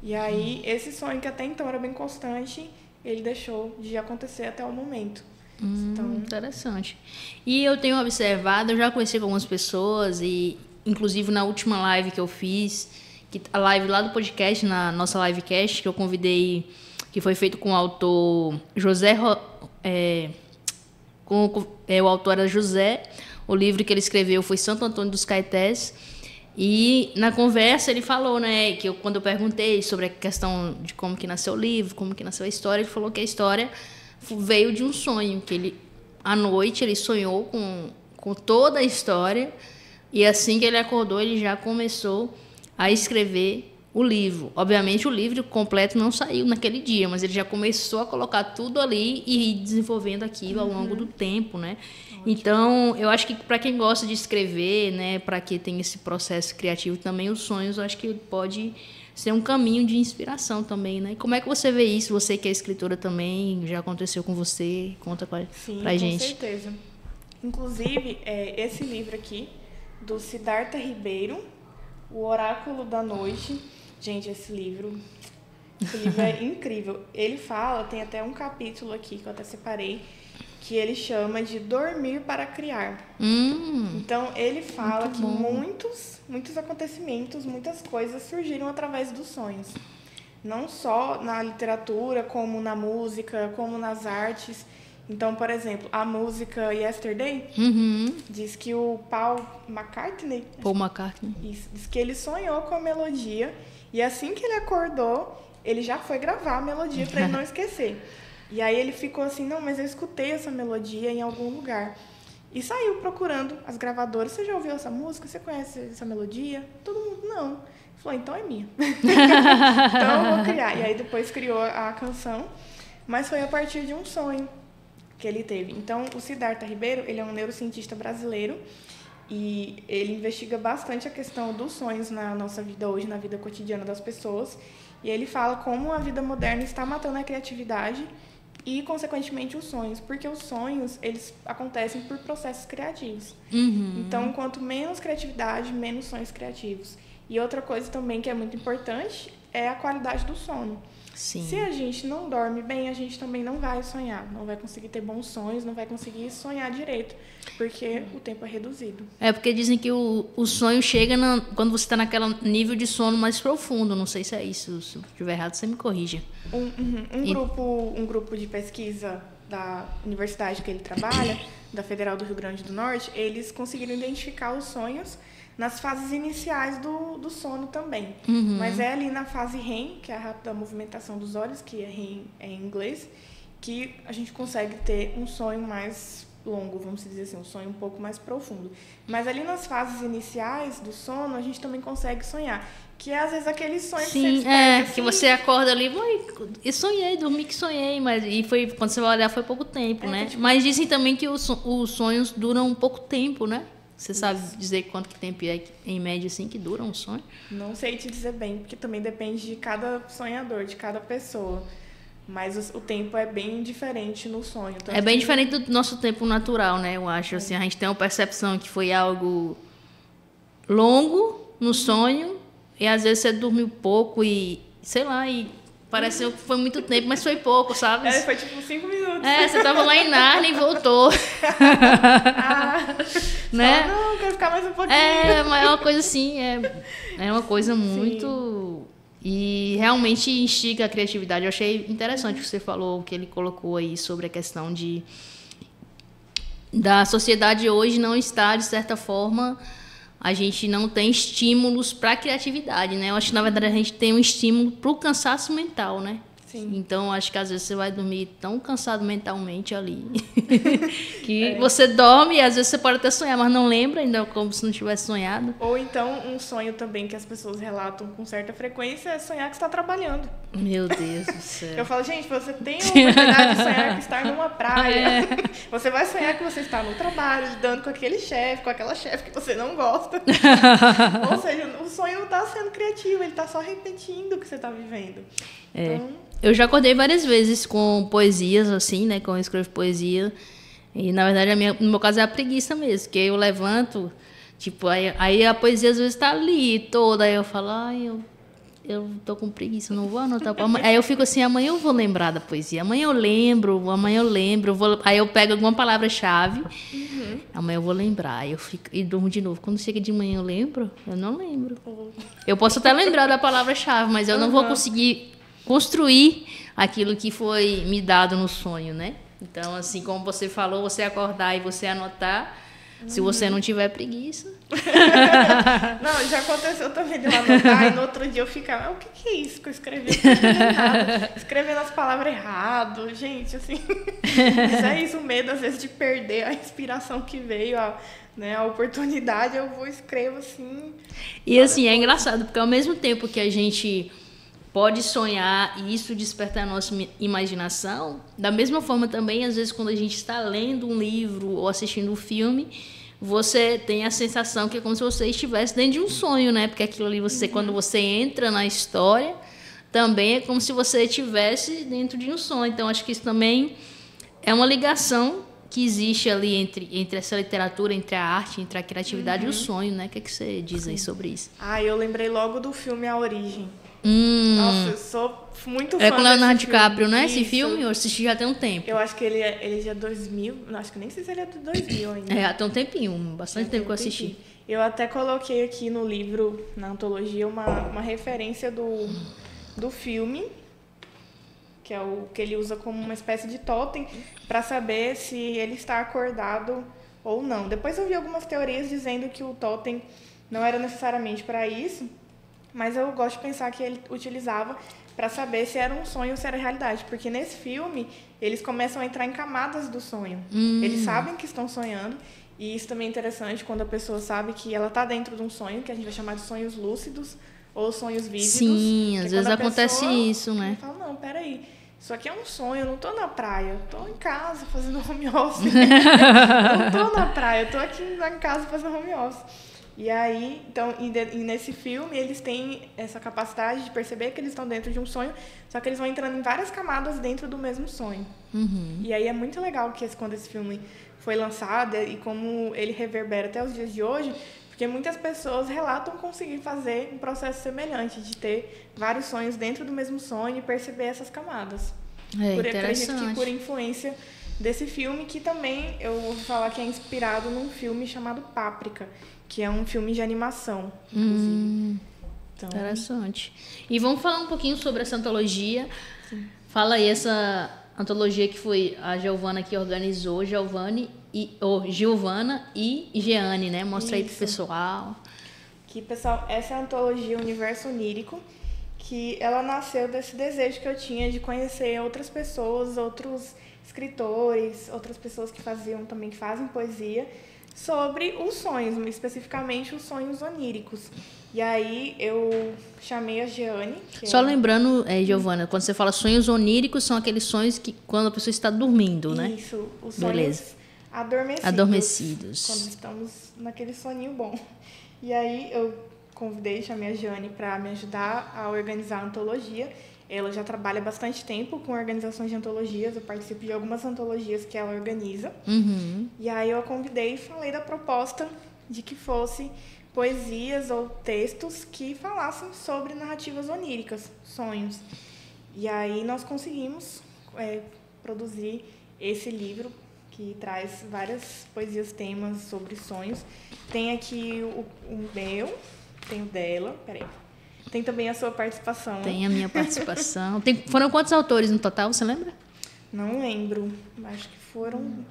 E aí, esse sonho que até então era bem constante, ele deixou de acontecer até o momento. Então, interessante. E eu tenho observado, eu já conheci com algumas pessoas, e inclusive na última live que eu fiz, a live lá do podcast, na nossa livecast, que eu convidei, que foi feito com o autor José, o autor era José, o livro que ele escreveu foi Santo Antônio dos Caetés, e na conversa ele falou, né, que quando eu perguntei sobre a questão de como que nasceu o livro, como que nasceu a história, ele falou que a história veio de um sonho, que ele, à noite, ele sonhou com toda a história, e assim que ele acordou, ele já começou a escrever o livro. Obviamente, o livro completo não saiu naquele dia, mas ele já começou a colocar tudo ali e ir desenvolvendo aquilo ao longo do tempo, né? Ótimo. Então, eu acho que para quem gosta de escrever, né, para quem tem esse processo criativo também, os sonhos, eu acho que pode ser um caminho de inspiração também, né? Como é que você vê isso? Você que é escritora também, já aconteceu com você? Conta pra gente. Com certeza. Inclusive, esse livro aqui, do Siddhartha Ribeiro, O Oráculo da Noite. Gente, esse livro é incrível. Ele fala, tem até um capítulo aqui que eu até separei, que ele chama de Dormir para Criar. Então, ele fala que muitos acontecimentos, muitas coisas surgiram através dos sonhos. Não só na literatura, como na música, como nas artes. Então, por exemplo, a música Yesterday diz que o Paul McCartney diz que ele sonhou com a melodia e assim que ele acordou, ele já foi gravar a melodia para ele não esquecer. E aí ele ficou assim, não, mas eu escutei essa melodia em algum lugar. E saiu procurando as gravadoras. Você já ouviu essa música? Você conhece essa melodia? Todo mundo, não. Ele falou, então é minha. Então eu vou criar. E aí depois criou a canção, mas foi a partir de um sonho que ele teve. Então, o Siddhartha Ribeiro, ele é um neurocientista brasileiro e ele investiga bastante a questão dos sonhos na nossa vida hoje, na vida cotidiana das pessoas. E ele fala como a vida moderna está matando a criatividade e, consequentemente, os sonhos. Porque os sonhos, eles acontecem por processos criativos. Então, quanto menos criatividade, menos sonhos criativos. E outra coisa também que é muito importante é a qualidade do sono. Sim. Se a gente não dorme bem, a gente também não vai sonhar, não vai conseguir ter bons sonhos, não vai conseguir sonhar direito, porque o tempo é reduzido. É porque dizem que o sonho chega quando você está naquele nível de sono mais profundo. Não sei se é isso, se eu estiver errado, você me corrija. Um grupo de pesquisa da universidade que ele trabalha, da Federal do Rio Grande do Norte, eles conseguiram identificar os sonhos nas fases iniciais do sono também. Mas é ali na fase REM, que é a rápida movimentação dos olhos, que é REM em inglês, que a gente consegue ter um sonho mais longo, vamos dizer assim, um sonho um pouco mais profundo. Mas ali nas fases iniciais do sono, a gente também consegue sonhar. Que é, às vezes, aquele sonho que você desperta, assim, que você acorda ali, e sonhei, dormi que sonhei, e foi, quando você vai olhar, foi pouco tempo, né? Tipo... Mas dizem também que os sonhos duram um pouco tempo, né? Você sabe dizer quanto que tempo é, em média, assim, que dura um sonho? Não sei te dizer bem, porque também depende de cada sonhador, de cada pessoa. Mas o tempo é bem diferente no sonho. É bem diferente do nosso tempo natural, né? Eu acho, assim, a gente tem uma percepção que foi algo longo no sonho, e às vezes você dormiu pouco e, sei lá, e Pareceu que foi muito tempo, mas foi pouco, sabe? Foi tipo 5 minutos. Você tava lá em Narnia e voltou. Né? Não, quero ficar mais um pouquinho. Mas é uma coisa assim, é uma coisa muito... E realmente instiga a criatividade. Eu achei interessante o que você falou, o que ele colocou aí sobre a questão da sociedade hoje não estar, de certa forma, a gente não tem estímulos para a criatividade, né? Eu acho que, na verdade, a gente tem um estímulo para o cansaço mental, né? Sim. Então, acho que às vezes você vai dormir tão cansado mentalmente ali que você dorme e às vezes você pode até sonhar, mas não lembra ainda como se não tivesse sonhado. Ou então, um sonho também que as pessoas relatam com certa frequência é sonhar que está trabalhando. Meu Deus do céu. Eu falo, gente, você tem a oportunidade de sonhar que está numa praia. Você vai sonhar que você está no trabalho, lidando com aquele chefe, com aquela chefe que você não gosta. Ou seja, o sonho não está sendo criativo, ele está só repetindo o que você está vivendo. Então... Eu já acordei várias vezes com poesias, assim, né? Quando eu escrevo poesia. E, na verdade, no meu caso, é a preguiça mesmo. Porque eu levanto, tipo, aí a poesia às vezes está ali toda. Aí eu falo, eu tô com preguiça, não vou anotar. Aí eu fico assim, amanhã eu vou lembrar da poesia. Amanhã eu lembro. Aí eu pego alguma palavra-chave. Amanhã eu vou lembrar. Aí eu fico e durmo de novo. Quando chega de manhã eu lembro? Eu não lembro. Eu posso até lembrar da palavra-chave, mas eu não vou conseguir construir aquilo que foi me dado no sonho, né? Então, assim, como você falou, você acordar e você anotar, se você não tiver preguiça. Não, já aconteceu também de eu anotar e no outro dia eu ficar, o que é isso que eu escrevi? Escrevendo as palavras errado, gente, assim. Mas é isso, o medo, às vezes, de perder a inspiração que veio, a oportunidade, eu vou escrevo assim. E assim, é engraçado, porque ao mesmo tempo que a gente pode sonhar e isso despertar a nossa imaginação, da mesma forma também, às vezes, quando a gente está lendo um livro ou assistindo um filme, você tem a sensação que é como se você estivesse dentro de um sonho, né? Porque aquilo ali, quando você entra na história, também é como se você estivesse dentro de um sonho. Então, acho que isso também é uma ligação que existe ali entre essa literatura, entre a arte, entre a criatividade e o sonho, né? O que é que você diz aí sobre isso? Eu lembrei logo do filme A Origem. Nossa, eu sou muito fã. É com Leonardo desse DiCaprio, filme. né? Esse filme eu assisti já tem um tempo. Eu acho que ele já é 2000. Acho que nem sei se ele é de 2000 ainda. Já tem um tempinho, bastante tempo que eu assisti. Eu até coloquei aqui no livro, na antologia, uma referência do filme, que é o que ele usa como uma espécie de totem, para saber se ele está acordado ou não. Depois eu vi algumas teorias dizendo que o totem não era necessariamente para isso, mas eu gosto de pensar que ele utilizava para saber se era um sonho ou se era realidade. Porque nesse filme, eles começam a entrar em camadas do sonho. Eles sabem que estão sonhando. E isso também é interessante quando a pessoa sabe que ela está dentro de um sonho, que a gente vai chamar de sonhos lúcidos ou sonhos vívidos. Sim, às vezes acontece isso, né? Fala, não, peraí. Isso aqui é um sonho, eu não tô na praia, eu tô em casa fazendo home office. Não tô na praia, eu tô aqui em casa fazendo home office. E aí, então, e nesse filme, eles têm essa capacidade de perceber que eles estão dentro de um sonho, só que eles vão entrando em várias camadas dentro do mesmo sonho. E aí é muito legal que quando esse filme foi lançado e como ele reverbera até os dias de hoje, porque muitas pessoas relatam conseguir fazer um processo semelhante, de ter vários sonhos dentro do mesmo sonho e perceber essas camadas. Acredito que por influência desse filme, que também eu vou falar que é inspirado num filme chamado Páprica, que é um filme de animação, inclusive. Então... Interessante. E vamos falar um pouquinho sobre essa antologia. Sim. Fala aí essa antologia que foi a Giovana que organizou, Giovana e Jeane, né? Mostra aí pro pessoal. Pessoal, essa é a antologia Universo Onírico, que ela nasceu desse desejo que eu tinha de conhecer outras pessoas, outros escritores, outras pessoas que fazem poesia, sobre os sonhos, especificamente os sonhos oníricos. E aí eu chamei a Jeane. Só lembrando, Giovana, quando você fala sonhos oníricos, são aqueles sonhos que quando a pessoa está dormindo, né? Isso, os sonhos adormecidos. Quando estamos naquele soninho bom. E aí eu chamei a Jeane para me ajudar a organizar a antologia. Ela já trabalha bastante tempo com organizações de antologias, eu participo de algumas antologias que ela organiza. E aí eu a convidei e falei da proposta de que fosse poesias ou textos que falassem sobre narrativas oníricas, sonhos. E aí nós conseguimos produzir esse livro que traz várias poesias, temas sobre sonhos. Tem aqui o meu, tem o dela, peraí. Tem também a sua participação. Tem a minha participação. Foram quantos autores no total, você lembra? Não lembro, acho que foram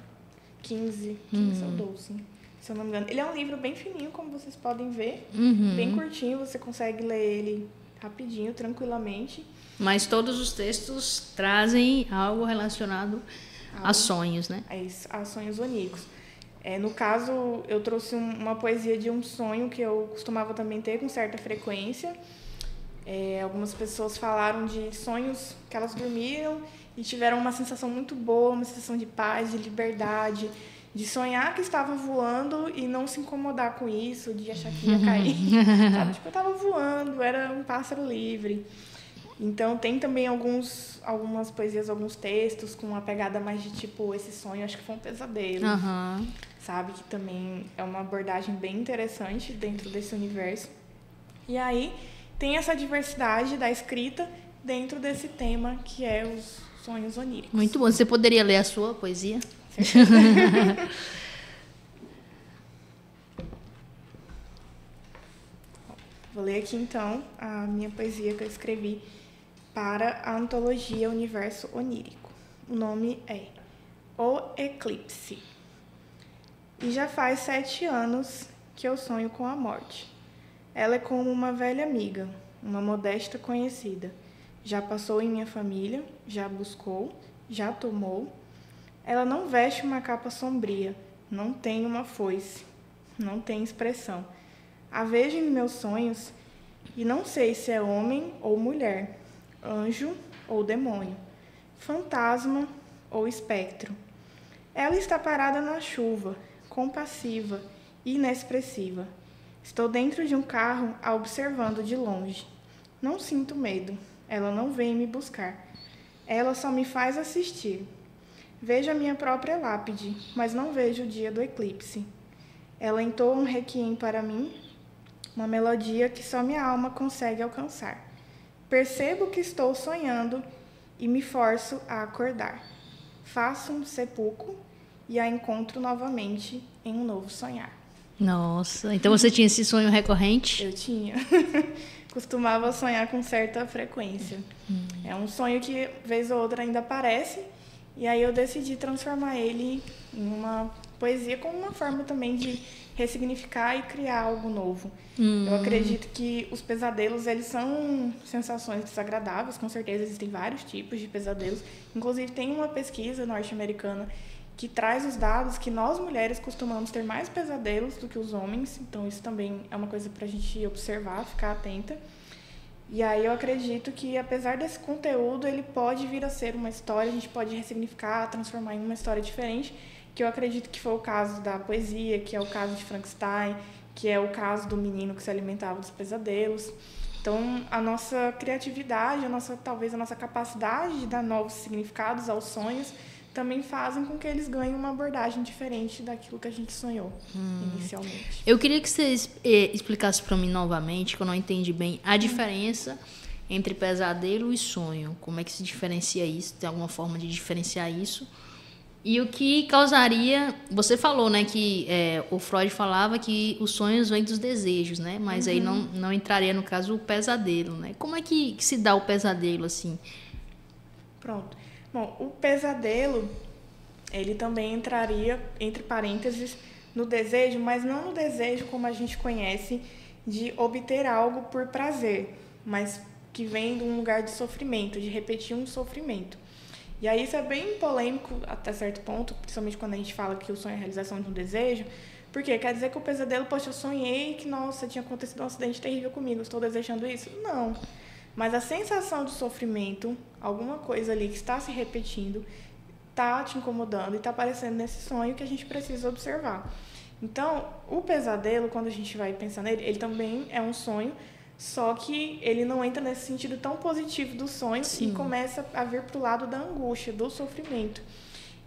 15 ou 12, se eu não me engano. Ele é um livro bem fininho, como vocês podem ver, bem curtinho, você consegue ler ele rapidinho, tranquilamente. Mas todos os textos trazem algo relacionado a sonhos, né? A sonhos oníricos. No caso, eu trouxe uma poesia de um sonho que eu costumava também ter com certa frequência. Algumas pessoas falaram de sonhos que elas dormiram e tiveram uma sensação muito boa, uma sensação de paz, de liberdade, de sonhar que estavam voando e não se incomodar com isso, de achar que ia cair. Sabe? Tipo, eu estava voando, era um pássaro livre. Então, tem também algumas poesias, alguns textos com uma pegada mais de tipo, esse sonho acho que foi um pesadelo. Sabe? Que também é uma abordagem bem interessante dentro desse universo. E aí, tem essa diversidade da escrita dentro desse tema que é os sonhos oníricos. Muito bom. Você poderia ler a sua poesia? Vou ler aqui, então, a minha poesia que eu escrevi para a antologia Universo Onírico. O nome é O Eclipse. E já faz 7 anos que eu sonho com a morte. Ela é como uma velha amiga, uma modesta conhecida. Já passou em minha família, já buscou, já tomou. Ela não veste uma capa sombria, não tem uma foice, não tem expressão. A vejo em meus sonhos e não sei se é homem ou mulher, anjo ou demônio, fantasma ou espectro. Ela está parada na chuva, compassiva e inexpressiva. Estou dentro de um carro a observando de longe. Não sinto medo, ela não vem me buscar. Ela só me faz assistir. Vejo a minha própria lápide, mas não vejo o dia do eclipse. Ela entoa um requiem para mim, uma melodia que só minha alma consegue alcançar. Percebo que estou sonhando e me forço a acordar. Faço um sepulcro e a encontro novamente em um novo sonhar. Nossa, então você tinha esse sonho recorrente? Eu tinha. Costumava sonhar com certa frequência. É um sonho que, vez ou outra, ainda aparece. E aí eu decidi transformar ele em uma poesia como uma forma também de ressignificar e criar algo novo. Eu acredito que os pesadelos, eles são sensações desagradáveis, com certeza existem vários tipos de pesadelos. Inclusive tem uma pesquisa norte-americana que traz os dados que nós mulheres costumamos ter mais pesadelos do que os homens. Então isso também é uma coisa para a gente observar, ficar atenta. E aí eu acredito que, apesar desse conteúdo, ele pode vir a ser uma história, a gente pode ressignificar, transformar em uma história diferente, que eu acredito que foi o caso da poesia, que é o caso de Frankenstein, que é o caso do menino que se alimentava dos pesadelos. Então, a nossa criatividade, talvez a nossa capacidade de dar novos significados aos sonhos também fazem com que eles ganhem uma abordagem diferente daquilo que a gente sonhou inicialmente. Eu queria que você explicasse para mim novamente, que eu não entendi bem, a diferença entre pesadelo e sonho. Como é que se diferencia isso? Tem alguma forma de diferenciar isso? E o que causaria... Você falou, né, que o Freud falava que os sonhos vêm dos desejos, né? Mas aí não entraria, no caso, o pesadelo, né? Como é que se dá o pesadelo, assim? Pronto. Bom, o pesadelo, ele também entraria, entre parênteses, no desejo, mas não no desejo como a gente conhece, de obter algo por prazer, mas que vem de um lugar de sofrimento, de repetir um sofrimento. E aí isso é bem polêmico até certo ponto, principalmente quando a gente fala que o sonho é a realização de um desejo, porque quer dizer que o pesadelo, poxa, eu sonhei que, nossa, tinha acontecido um acidente terrível comigo, estou desejando isso? Não. Mas a sensação de sofrimento, alguma coisa ali que está se repetindo, está te incomodando e está aparecendo nesse sonho que a gente precisa observar. Então, o pesadelo, quando a gente vai pensar nele, ele também é um sonho, só que ele não entra nesse sentido tão positivo do sonho. Sim. E começa a vir para o lado da angústia, do sofrimento.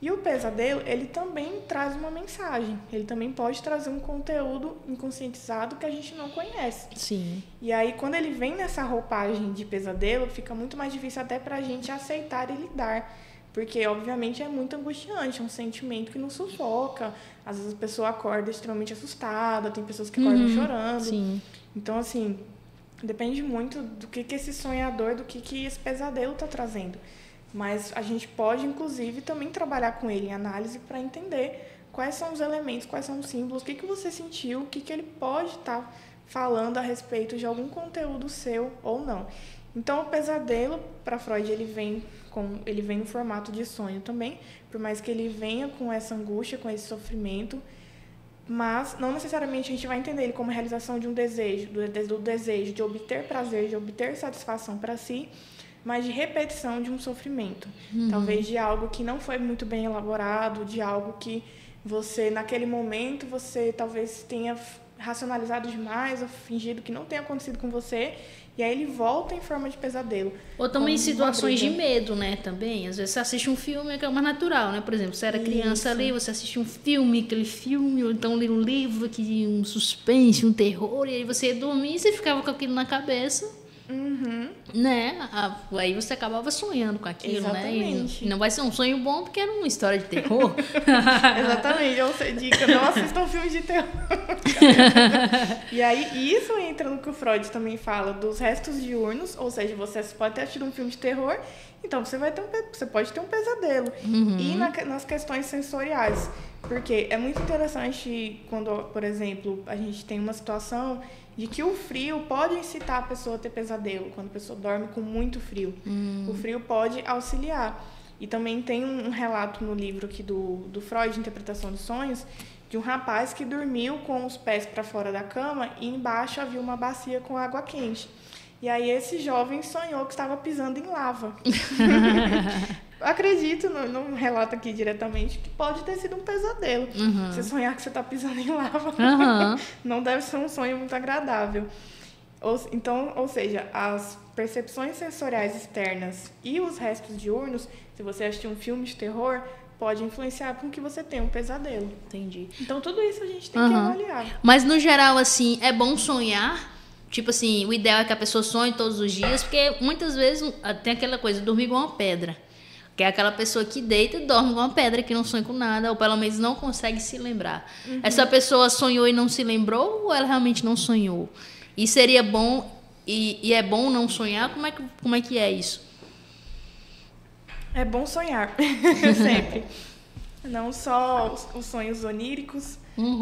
E o pesadelo, ele também traz uma mensagem. Ele também pode trazer um conteúdo inconscientizado que a gente não conhece. Sim. E aí, quando ele vem nessa roupagem de pesadelo, fica muito mais difícil até pra gente aceitar e lidar. Porque, obviamente, é muito angustiante, é um sentimento que nos sufoca. Às vezes a pessoa acorda extremamente assustada, tem pessoas que acordam chorando. Sim. Então, assim, depende muito do que esse sonhador, do que esse pesadelo está trazendo. Mas a gente pode, inclusive, também trabalhar com ele em análise para entender quais são os elementos, quais são os símbolos, o que você sentiu, o que ele pode estar falando a respeito de algum conteúdo seu ou não. Então, o pesadelo, para Freud, ele vem no formato de sonho também, por mais que ele venha com essa angústia, com esse sofrimento, mas não necessariamente a gente vai entender ele como realização de um desejo, do desejo de obter prazer, de obter satisfação para si, mas de repetição de um sofrimento. Talvez de algo que não foi muito bem elaborado, de algo que você, naquele momento, você talvez tenha racionalizado demais ou fingido que não tenha acontecido com você, e aí ele volta em forma de pesadelo. Ou também situações de medo, né, também. Às vezes você assiste um filme que é mais natural, né? Por exemplo, você era criança ali, você assiste um filme, aquele filme, ou então ler um livro, que um suspense, um terror, e aí você ia dormir e você ficava com aquilo na cabeça. Né? Aí você acabava sonhando com aquilo. Exatamente. Né? E não vai ser um sonho bom porque era uma história de terror. Exatamente, eu sei, dica, não assistam filmes de terror. E aí, isso entra no que o Freud também fala dos restos diurnos, ou seja, você pode ter assistido um filme de terror, então você pode ter um pesadelo. E nas questões sensoriais, porque é muito interessante quando, por exemplo, a gente tem uma situação de que o frio pode incitar a pessoa a ter pesadelo, quando a pessoa dorme com muito frio. O frio pode auxiliar. E também tem um relato no livro aqui do Freud, Interpretação de Sonhos, de um rapaz que dormiu com os pés para fora da cama e embaixo havia uma bacia com água quente. E aí esse jovem sonhou que estava pisando em lava. Acredito, não relato aqui diretamente, que pode ter sido um pesadelo. Você sonhar que você está pisando em lava não deve ser um sonho muito agradável. Ou seja, as percepções sensoriais externas e os restos diurnos, se você assistir um filme de terror, pode influenciar com que você tenha um pesadelo. Entendi. Então, tudo isso a gente tem que avaliar. Mas, no geral, assim, é bom sonhar? Tipo assim, o ideal é que a pessoa sonhe todos os dias, porque muitas vezes tem aquela coisa, dormir igual uma pedra. Que é aquela pessoa que deita e dorme com uma pedra, que não sonha com nada, ou pelo menos não consegue se lembrar. Essa pessoa sonhou e não se lembrou, ou ela realmente não sonhou? E seria bom, e é bom não sonhar? Como é que é isso? É bom sonhar, sempre. Não só os sonhos oníricos,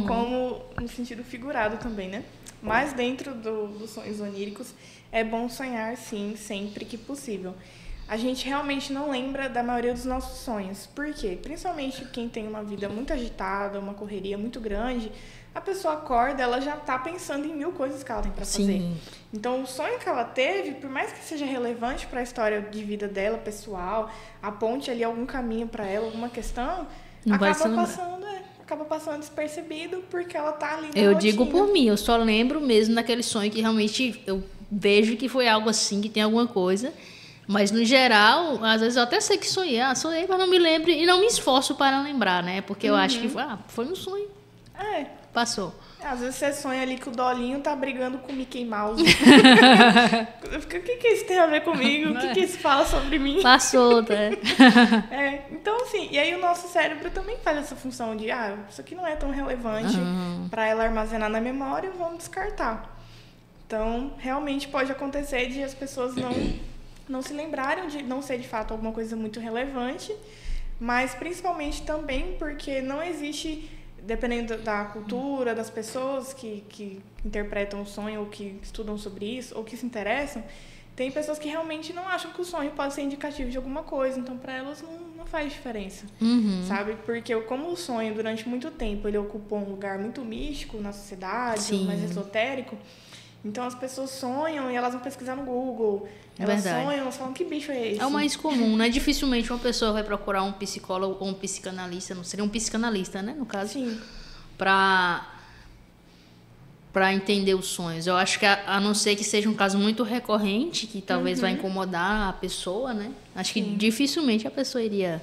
como no sentido figurado também, né? Mas dentro dos sonhos oníricos, é bom sonhar, sim, sempre que possível. A gente realmente não lembra da maioria dos nossos sonhos. Por quê? Principalmente quem tem uma vida muito agitada, uma correria muito grande, a pessoa acorda, ela já está pensando em 1000 coisas que ela tem para fazer. Então, o sonho que ela teve, por mais que seja relevante para a história de vida dela, pessoal, aponte ali algum caminho para ela, alguma questão, acaba passando despercebido porque ela está ali na Eu rotina. digo por mim, eu só lembro mesmo daquele sonho que realmente eu vejo que foi algo assim, que tem alguma coisa. Mas, no geral, às vezes eu até sei que sonhei, mas não me lembro e não me esforço para lembrar, né? Porque eu acho que foi um sonho. Passou. Às vezes você sonha ali que o Dolinho tá brigando com o Mickey Mouse. O que isso tem a ver comigo? O que isso fala sobre mim? Passou, tá? Então, assim, e aí o nosso cérebro também faz essa função de, isso aqui não é tão relevante para ela armazenar na memória, vamos descartar. Então, realmente pode acontecer de as pessoas não se lembrarem de não ser de fato alguma coisa muito relevante, mas principalmente também porque não existe, dependendo da cultura, das pessoas que interpretam o sonho ou que estudam sobre isso ou que se interessam, tem pessoas que realmente não acham que o sonho pode ser indicativo de alguma coisa, então para elas não faz diferença, sabe? Porque como o sonho durante muito tempo ele ocupou um lugar muito místico na sociedade, mais esotérico, então as pessoas sonham e elas vão pesquisar no Google. Elas sonham, elas falam, que bicho é esse? É o mais comum, né? Dificilmente uma pessoa vai procurar um psicólogo ou um psicanalista, não seria um psicanalista, né, no caso? Sim. Para entender os sonhos. Eu acho que a não ser que seja um caso muito recorrente, que talvez vai incomodar a pessoa, né? Acho que dificilmente a pessoa iria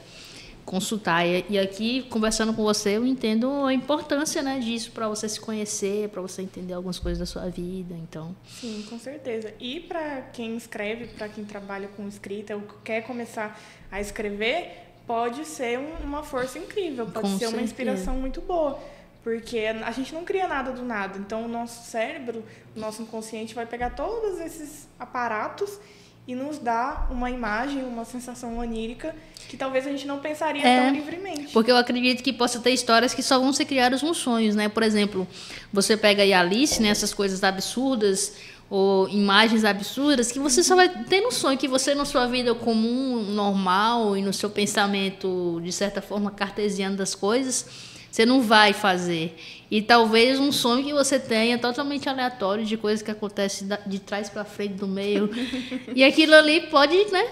consultar. E aqui, conversando com você, eu entendo a importância, né, disso para você se conhecer, para você entender algumas coisas da sua vida, então... Sim, com certeza. E para quem escreve, para quem trabalha com escrita ou quer começar a escrever, pode ser uma força incrível, pode ser uma inspiração muito boa. Porque a gente não cria nada do nada. Então, o nosso cérebro, o nosso inconsciente vai pegar todos esses aparatos e nos dar uma imagem, uma sensação onírica que talvez a gente não pensaria tão livremente. Porque eu acredito que possa ter histórias que só vão ser criadas nos sonhos, né? Por exemplo, você pega aí a Alice, né? Essas coisas absurdas ou imagens absurdas que você só vai ter no sonho, que você na sua vida comum, normal e no seu pensamento, de certa forma, cartesiano das coisas, você não vai fazer. E talvez um sonho que você tenha totalmente aleatório, de coisas que acontecem de trás para frente, do meio. E aquilo ali pode, né?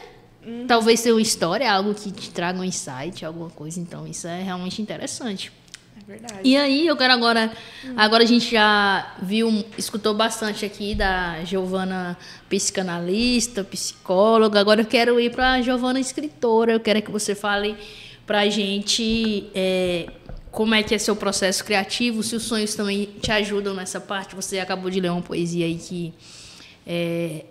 Talvez ser uma história, algo que te traga um insight, alguma coisa. Então, isso é realmente interessante. É verdade. E aí, eu quero agora a gente já escutou bastante aqui da Giovana psicanalista, psicóloga. Agora eu quero ir para a Giovana escritora. Eu quero que você fale para a gente... como é que é seu processo criativo, se os sonhos também te ajudam nessa parte. Você acabou de ler uma poesia aí que é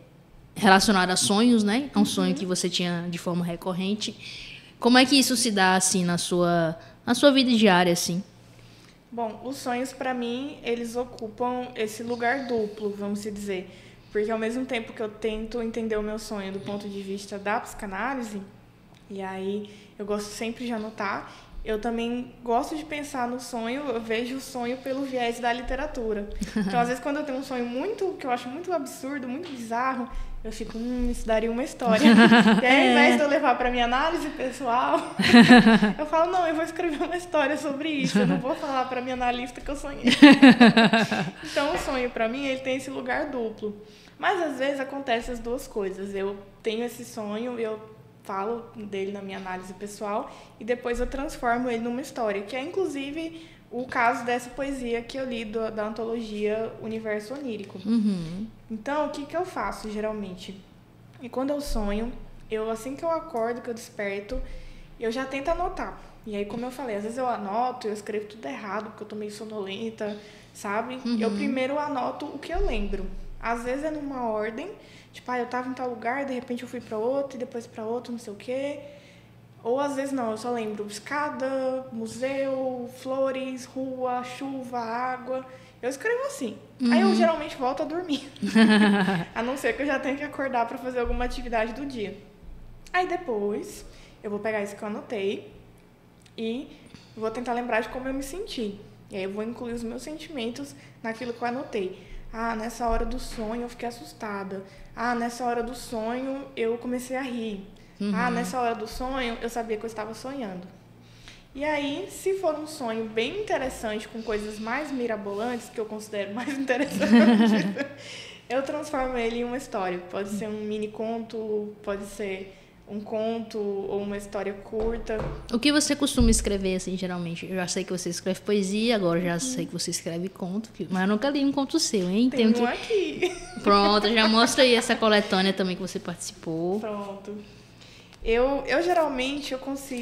relacionada a sonhos, né? É um sonho que você tinha de forma recorrente. Como é que isso se dá, assim, na sua vida diária, assim? Bom, os sonhos, para mim, eles ocupam esse lugar duplo, vamos dizer. Porque, ao mesmo tempo que eu tento entender o meu sonho do ponto de vista da psicanálise, e aí eu gosto sempre de anotar, eu também gosto de pensar no sonho, eu vejo o sonho pelo viés da literatura. Então, às vezes, quando eu tenho um sonho que eu acho muito absurdo, muito bizarro, eu fico, isso daria uma história. E aí, ao invés de eu levar para minha análise pessoal, eu falo, não, eu vou escrever uma história sobre isso, eu não vou falar para minha analista que eu sonhei. Então, o sonho, para mim, ele tem esse lugar duplo. Mas, às vezes, acontecem as duas coisas. Eu tenho esse sonho, eu falo dele na minha análise pessoal e depois eu transformo ele numa história, que é inclusive o caso dessa poesia que eu li da antologia Universo Onírico. Então, o que eu faço geralmente? E quando eu sonho, assim que eu acordo, que eu desperto, eu já tento anotar. E aí, como eu falei, às vezes eu anoto, eu escrevo tudo errado, porque eu tô meio sonolenta, sabe? Eu primeiro anoto o que eu lembro. Às vezes é numa ordem, tipo, eu tava em tal lugar, de repente eu fui para outro, e depois para outro, não sei o quê. Ou às vezes não, eu só lembro escada, museu, flores, rua, chuva, água. Eu escrevo assim. Aí eu geralmente volto a dormir. A não ser que eu já tenha que acordar para fazer alguma atividade do dia. Aí depois eu vou pegar isso que eu anotei e vou tentar lembrar de como eu me senti. E aí eu vou incluir os meus sentimentos naquilo que eu anotei. Nessa hora do sonho eu fiquei assustada. Nessa hora do sonho eu comecei a rir. Nessa hora do sonho eu sabia que eu estava sonhando. E aí, se for um sonho bem interessante, com coisas mais mirabolantes, que eu considero mais interessantes, eu transformo ele em uma história. Pode ser um mini conto, pode ser um conto ou uma história curta. O que você costuma escrever, assim, geralmente? Eu já sei que você escreve poesia, agora já sei que você escreve conto, mas eu nunca li um conto seu, hein? Tem um aqui. Pronto, já mostra aí essa coletânea também que você participou. Pronto. Eu geralmente,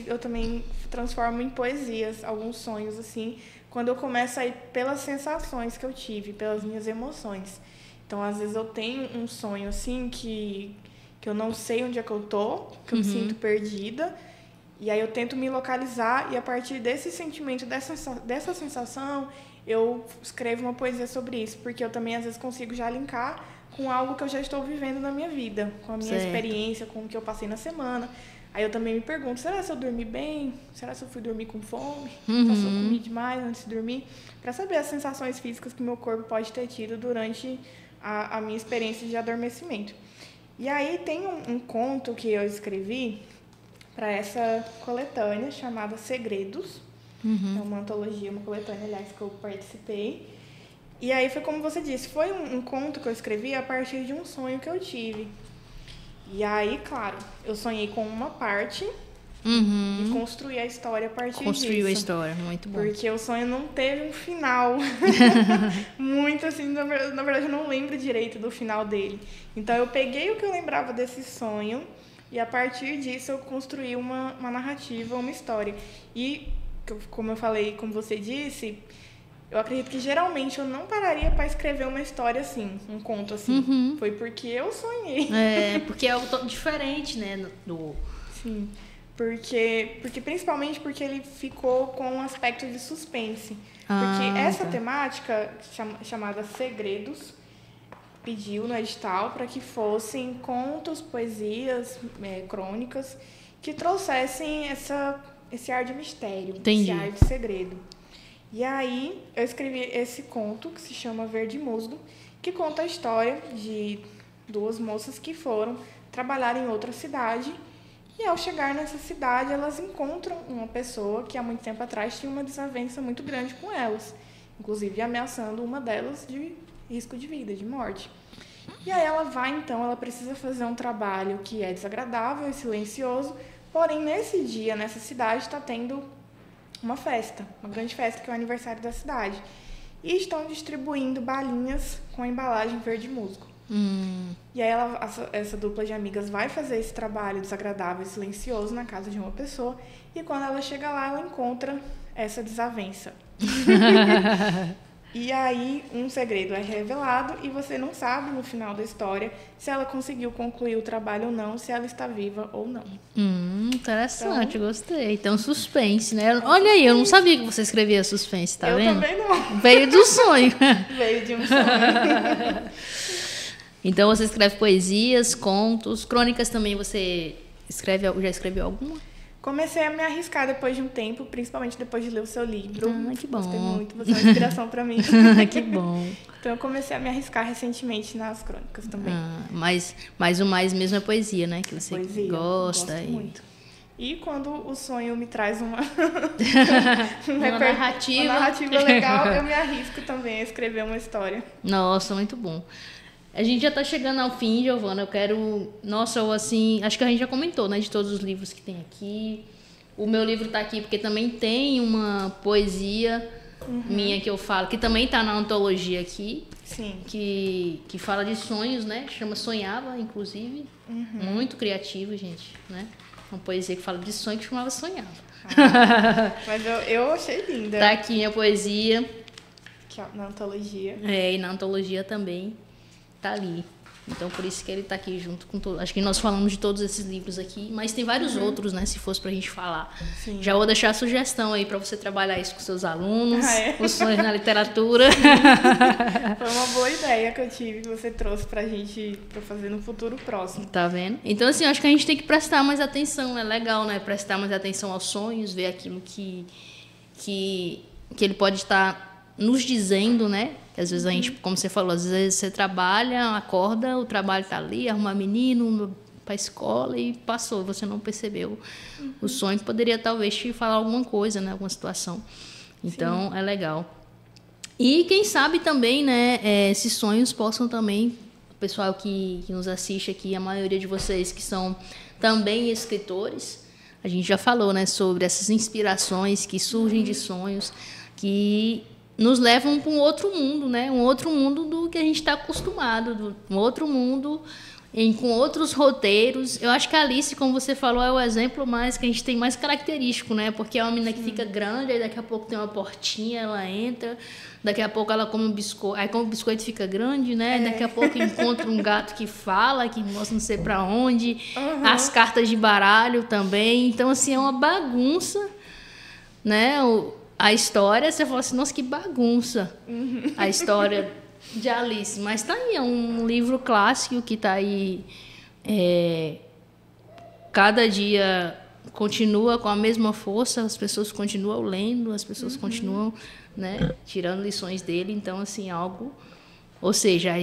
eu também transformo em poesias alguns sonhos, assim, quando eu começo a ir pelas sensações que eu tive, pelas minhas emoções. Então, às vezes eu tenho um sonho, assim, que eu não sei onde é que eu tô, que eu me sinto perdida, e aí eu tento me localizar, e a partir desse sentimento, dessa sensação, eu escrevo uma poesia sobre isso, porque eu também, às vezes, consigo já linkar com algo que eu já estou vivendo na minha vida, com a minha experiência, com o que eu passei na semana. Aí eu também me pergunto, será se eu dormi bem? Será se eu fui dormir com fome? Será se eu comi demais antes de dormir? Para saber as sensações físicas que meu corpo pode ter tido durante a minha experiência de adormecimento. E aí tem um conto que eu escrevi para essa coletânea chamada Segredos. É uma antologia, uma coletânea, aliás, que eu participei. E aí foi como você disse, foi um conto que eu escrevi a partir de um sonho que eu tive. E aí, claro, eu sonhei com uma parte e construí a história a partir disso. Construiu a história, muito bom. Porque o sonho não teve um final. Muito assim, na verdade eu não lembro direito do final dele. Então eu peguei o que eu lembrava desse sonho E a partir disso eu construí uma narrativa, uma história. E, como eu falei, como você disse, eu acredito que geralmente eu não pararia para escrever uma história assim, um conto assim. Foi porque eu sonhei. Porque é algo diferente, né? Sim, porque principalmente porque ele ficou com um aspecto de suspense. Porque essa temática, chamada Segredos, pediu no edital para que fossem contos, poesias, crônicas, que trouxessem esse ar de mistério, esse ar de segredo. E aí eu escrevi esse conto, que se chama Verde Musgo, que conta a história de duas moças que foram trabalhar em outra cidade. E ao chegar nessa cidade, elas encontram uma pessoa que há muito tempo atrás tinha uma desavença muito grande com elas, inclusive ameaçando uma delas de risco de vida, de morte. E aí ela precisa fazer um trabalho que é desagradável e silencioso, porém nesse dia, nessa cidade, está tendo uma festa, uma grande festa, que é o aniversário da cidade. E estão distribuindo balinhas com a embalagem verde musgo. E aí essa dupla de amigas vai fazer esse trabalho desagradável e silencioso na casa de uma pessoa, e quando ela chega lá, ela encontra essa desavença. E aí um segredo é revelado e você não sabe no final da história se ela conseguiu concluir o trabalho ou não, se ela está viva ou não. Interessante, então, gostei. Então, suspense, né? Olha aí, eu não sabia que você escrevia suspense, tá vendo? Eu também não. Veio do sonho. Veio de um sonho. Então, você escreve poesias, contos, crônicas também você já escreveu alguma? Comecei a me arriscar depois de um tempo, principalmente depois de ler o seu livro. Que bom. Gostei muito, você é uma inspiração para mim. Que bom. Então eu comecei a me arriscar recentemente nas crônicas também. Mas o mais mesmo é poesia, né? Que você gosta. Gosto muito. E quando o sonho me traz uma narrativa legal, eu me arrisco também a escrever uma história. Nossa, muito bom. A gente já está chegando ao fim, Giovana. Eu quero... Nossa, acho que a gente já comentou, né? De todos os livros que tem aqui. O meu livro está aqui porque também tem uma poesia minha que eu falo, que também está na antologia aqui. Sim. Que fala de sonhos, né? Chama Sonhava, inclusive. Muito criativo, gente, né? Uma poesia que fala de sonho que chamava Sonhava. Mas eu achei linda. Tá aqui minha poesia. Aqui, ó, na antologia. E na antologia também. Tá ali. Então, por isso que ele tá aqui junto com todos. Acho que nós falamos de todos esses livros aqui, mas tem vários outros, né? Se fosse pra gente falar. Sim. Já vou deixar a sugestão aí pra você trabalhar isso com seus alunos, os sonhos na literatura. Foi uma boa ideia que eu tive, que você trouxe pra gente, pra fazer no futuro próximo. Tá vendo? Então, assim, acho que a gente tem que prestar mais atenção. É legal, né? Prestar mais atenção aos sonhos, ver aquilo que ele pode estar nos dizendo, né? Que às vezes a gente, como você falou, às vezes você trabalha, acorda, o trabalho tá ali, arruma menino para a escola e passou, você não percebeu. O sonho poderia talvez te falar alguma coisa, né, alguma situação. Então, é legal. E quem sabe também, né, esses sonhos possam também, o pessoal que nos assiste aqui, a maioria de vocês que são também escritores, a gente já falou, né, sobre essas inspirações que surgem de sonhos, que nos levam para um outro mundo, né? Um outro mundo do que a gente está acostumado, um outro mundo com outros roteiros. Eu acho que a Alice, como você falou, é o exemplo mais que a gente tem mais característico, né? Porque é uma menina que fica grande, aí daqui a pouco tem uma portinha, ela entra, daqui a pouco ela come um biscoito, aí como o biscoito fica grande, né? Daqui a pouco encontra um gato que fala, que mostra não sei para onde, as cartas de baralho também. Então, assim, é uma bagunça, né? A história, você fala assim, nossa, que bagunça a história de Alice. Mas tá aí, é um livro clássico que tá aí, cada dia continua com a mesma força, as pessoas continuam lendo, as pessoas continuam, né, tirando lições dele. Então, assim, ou seja,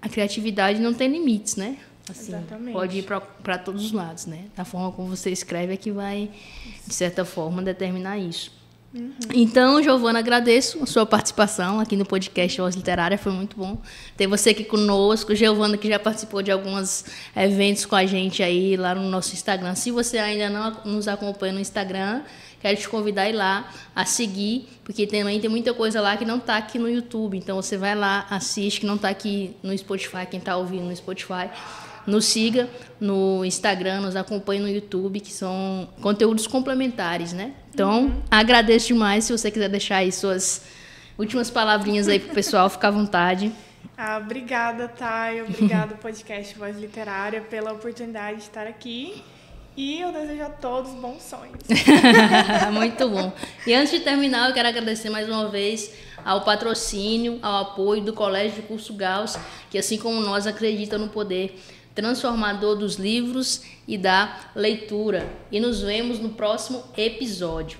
a criatividade não tem limites, né? Assim, exatamente. Pode ir para todos os lados, né? Da forma como você escreve é que vai, de certa forma, determinar isso. Então, Giovana, agradeço a sua participação aqui no podcast Voz Literária, foi muito bom ter você aqui conosco. Giovana, que já participou de alguns eventos com a gente aí lá no nosso Instagram. Se você ainda não nos acompanha no Instagram, quero te convidar a ir lá, a seguir, porque também tem muita coisa lá que não está aqui no YouTube. Então, você vai lá, assiste, que não está aqui no Spotify, quem está ouvindo no Spotify. nos siga no Instagram, nos acompanhe no YouTube, que são conteúdos complementares, né? Então, agradeço demais. Se você quiser deixar aí suas últimas palavrinhas aí pro pessoal, fica à vontade. Obrigada, Thay. Obrigada, podcast Voz Literária, pela oportunidade de estar aqui. E eu desejo a todos bons sonhos. Muito bom. E antes de terminar, eu quero agradecer mais uma vez ao patrocínio, ao apoio do Colégio de Curso Gauss, que assim como nós acredita no poder transformador dos livros e da leitura. E nos vemos no próximo episódio.